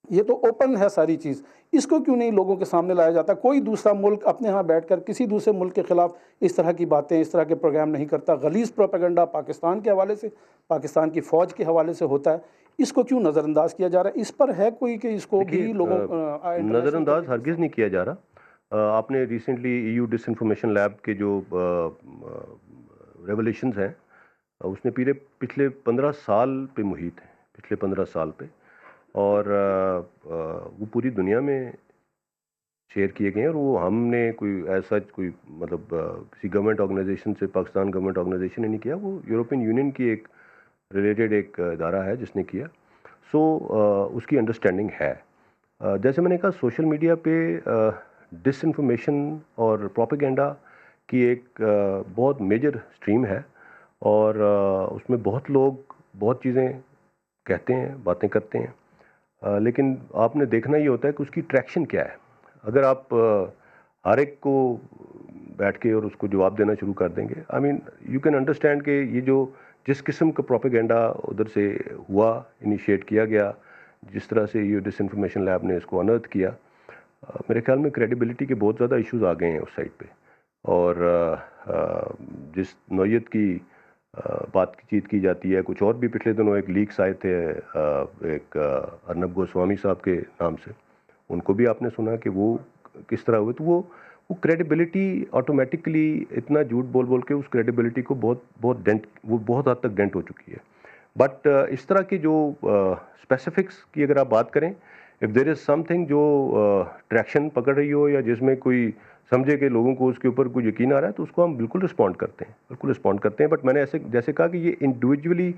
[SPEAKER 7] یہ تو اوپن ہے ساری چیز, اس کو کیوں نہیں لوگوں کے سامنے لایا جاتا؟ کوئی دوسرا ملک اپنے ہاں بیٹھ کر کسی دوسرے ملک کے خلاف اس طرح کی باتیں, اس طرح کے پروگرام نہیں کرتا. غلیظ پروپیگنڈا پاکستان کے حوالے سے, پاکستان کی فوج کے حوالے سے ہوتا ہے. اس کو کیوں نظر انداز کیا جا رہا ہے؟ اس پر ہے کوئی کہ اس کو بھی لوگوں
[SPEAKER 2] نظر انداز ہرگز نہیں کیا جا رہا. آپ نے ریسنٹلی EU ڈس انفارمیشن لیب کے جو ریولیشنز ہیں اس نے پچھلے 15 سال پہ محیط ہیں, پچھلے 15 سال پہ, اور وہ پوری دنیا میں شیئر کیے گئے ہیں. اور وہ ہم نے کوئی ایسا کوئی مطلب کسی گورنمنٹ آرگنائزیشن سے, پاکستان گورنمنٹ آرگنائزیشن نے نہیں کیا, وہ یورپین یونین کی ایک ریلیٹڈ ایک ادارہ ہے جس نے کیا. سو اس کی انڈرسٹینڈنگ ہے. جیسے میں نے کہا, سوشل میڈیا پہ ڈس انفارمیشن اور پروپیگنڈا کی ایک بہت میجر اسٹریم ہے, اور اس میں بہت لوگ بہت چیزیں کہتے ہیں, باتیں کرتے ہیں, لیکن آپ نے دیکھنا یہ ہوتا ہے کہ اس کی ٹریکشن کیا ہے. اگر آپ ہر ایک کو بیٹھ کے اور اس کو جواب دینا شروع کر دیں گے, آئی مین یو کین انڈرسٹینڈ کہ یہ جو جس قسم کا پروپیگنڈا ادھر سے ہوا, انیشیٹ کیا گیا, جس طرح سے یہ ڈس انفارمیشن لیب نے اس کو انرتھ کیا, میرے خیال میں کریڈیبلٹی کے بہت زیادہ ایشوز آ گئے ہیں اس سائٹ پہ. اور جس نوعیت کی بات چیت کی جاتی ہے, کچھ اور بھی پچھلے دنوں ایک لیکس آئے تھے ایک ارنب گوسوامی صاحب کے نام سے, ان کو بھی آپ نے سنا کہ وہ کس طرح ہوئے. تو وہ کریڈیبلٹی آٹومیٹکلی اتنا جھوٹ بول بول کے اس کریڈیبلٹی کو بہت حد تک ڈینٹ ہو چکی ہے. بٹ اس طرح کی جو اسپیسیفکس کی اگر آپ بات کریں, if there is some thing جو ٹریکشن پکڑ رہی ہو یا جس میں کوئی سمجھے کہ لوگوں کو اس کے اوپر کوئی یقین آ رہا ہے, تو اس کو ہم بالکل رسپونڈ کرتے ہیں. بٹ میں نے جیسے کہا کہ یہ انڈیویجولی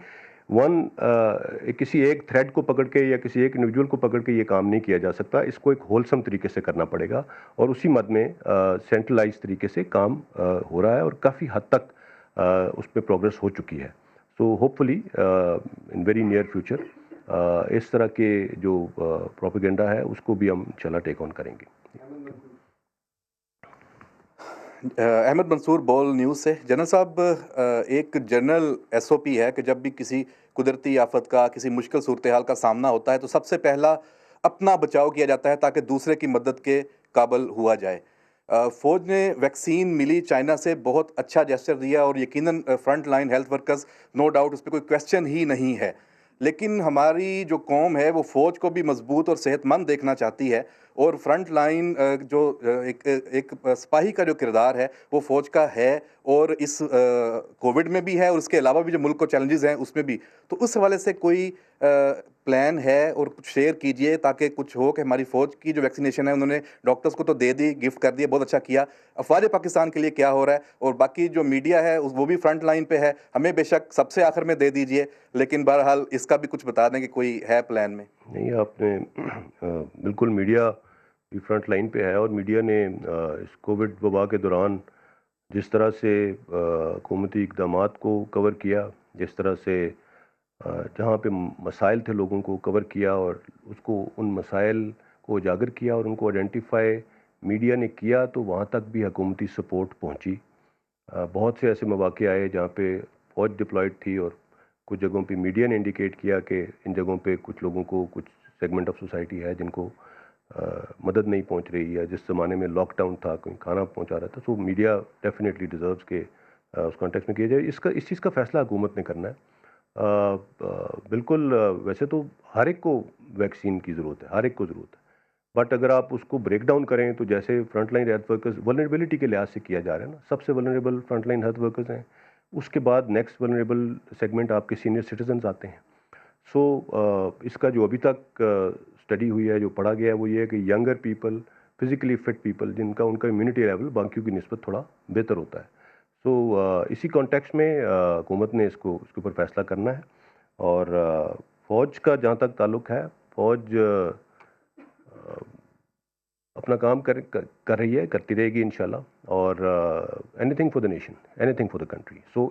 [SPEAKER 2] کسی ایک تھریڈ کو پکڑ کے یا کسی ایک انڈیویجول کو پکڑ کے یہ کام نہیں کیا جا سکتا. اس کو ایک ہولسم طریقے سے کرنا پڑے گا, اور اسی مد میں سینٹرلائز طریقے سے کام ہو رہا ہے, اور کافی حد تک اس پہ پروگرس ہو چکی ہے. So hopefully in very near future اس طرح کے جو پروپیگنڈا ہے اس کو بھی ہم انشاءاللہ ٹیک آن کریں گے.
[SPEAKER 13] احمد منصور بول نیوز سے. جنرل صاحب, ایک جنرل SOP ہے کہ جب بھی کسی قدرتی آفت کا, کسی مشکل صورتحال کا سامنا ہوتا ہے تو سب سے پہلا اپنا بچاؤ کیا جاتا ہے تاکہ دوسرے کی مدد کے قابل ہوا جائے. فوج نے ویکسین ملی چائنا سے, بہت اچھا جیسچر دیا, اور یقیناً front line health workers no doubt اس پہ کوئی کویسچن ہی نہیں ہے. لیکن ہماری جو قوم ہے وہ فوج کو بھی مضبوط اور صحت مند دیکھنا چاہتی ہے, اور فرنٹ لائن جو ایک سپاہی کا جو کردار ہے وہ فوج کا ہے, اور اس کووڈ میں بھی ہے, اور اس کے علاوہ بھی جو ملک کو چیلنجز ہیں اس میں بھی. تو اس حوالے سے کوئی پلان ہے اور کچھ شیئر کیجئے تاکہ کچھ ہو کہ ہماری فوج کی جو ویکسینیشن ہے انہوں نے ڈاکٹرز کو تو دے دی, گفٹ کر دیا, بہت اچھا کیا, افواج پاکستان کے لیے کیا ہو رہا ہے, اور باقی جو میڈیا ہے وہ بھی فرنٹ لائن پہ ہے, ہمیں بے شک سب سے آخر میں دے دیجئے, لیکن بہرحال اس کا بھی کچھ بتا دیں کہ کوئی ہے پلان میں.
[SPEAKER 2] نہیں, آپ نے بالکل, میڈیا بھی فرنٹ لائن پہ ہے, اور میڈیا نے اس کووڈ وبا کے دوران جس طرح سے حکومتی اقدامات کو کور کیا, جس طرح سے جہاں پہ مسائل تھے لوگوں کو کور کیا, اور اس کو ان مسائل کو اجاگر کیا اور ان کو آئیڈینٹیفائی میڈیا نے کیا, تو وہاں تک بھی حکومتی سپورٹ پہنچی. بہت سے ایسے مواقع آئے جہاں پہ فوج ڈپلائڈ تھی اور کچھ جگہوں پہ میڈیا نے انڈیکیٹ کیا کہ ان جگہوں پہ کچھ لوگوں کو, کچھ سیگمنٹ آف سوسائٹی ہے جن کو مدد نہیں پہنچ رہی ہے. جس زمانے میں لاک ڈاؤن تھا, کوئی کھانا پہنچا رہا تھا, تو میڈیا ڈیفینیٹلی ڈیزروز کہ اس کانٹیکس میں کیا جائے. اس چیز کا فیصلہ حکومت نے کرنا ہے. بالکل ویسے تو ہر ایک کو ویکسین کی ضرورت ہے, ہر ایک کو ضرورت ہے, بٹ اگر آپ اس کو بریک ڈاؤن کریں تو جیسے front line health workers vulnerability کے لحاظ سے کیا جا رہا ہے نا, سب سے vulnerable front line health workers ہیں. اس کے بعد نیکسٹ ولنریبل سیگمنٹ آپ کے سینئر سٹیزنز آتے ہیں. سو اس کا جو ابھی تک اسٹڈی ہوئی ہے, جو پڑھا گیا ہے, وہ یہ ہے کہ younger people, physically fit people, جن کا ان کا امیونٹی لیول باقیوں کی نسبت تھوڑا بہتر ہوتا ہے. سو اسی کانٹیکس میں حکومت نے اس کے اوپر فیصلہ کرنا ہے. اور فوج کا جہاں تک تعلق ہے, فوج اپنا کام کر رہی ہے, کرتی رہے گی انشاءاللہ. اور anything for the nation, anything for the country. So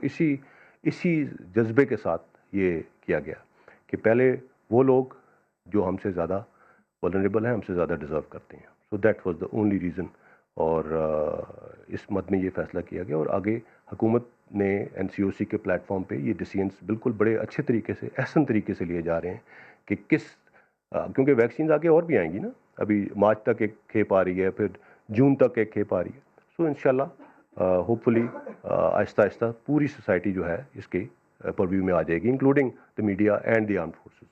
[SPEAKER 2] اسی جذبے کے ساتھ یہ کیا گیا کہ پہلے وہ لوگ جو ہم سے زیادہ ولنریبل ہیں, ہم سے زیادہ ڈیزرو کرتے ہیں. So that was the only reason. اور اس مد میں یہ فیصلہ کیا گیا, اور آگے حکومت نے NCOC کے پلیٹ فارم پہ یہ ڈیسیژنس بالکل بڑے اچھے طریقے سے, احسن طریقے سے لیے جا رہے ہیں کہ کیونکہ ویکسینز آگے اور بھی آئیں گی نا. ابھی مارچ تک ایک کھیپ آ رہی ہے, پھر جون تک ایک کھیپ آ رہی ہے. سو انشاءاللہ ہوپ فلی آہستہ آہستہ پوری سوسائٹی جو ہے اس کے پرویو میں آ جائے گی, including the media and the armed forces.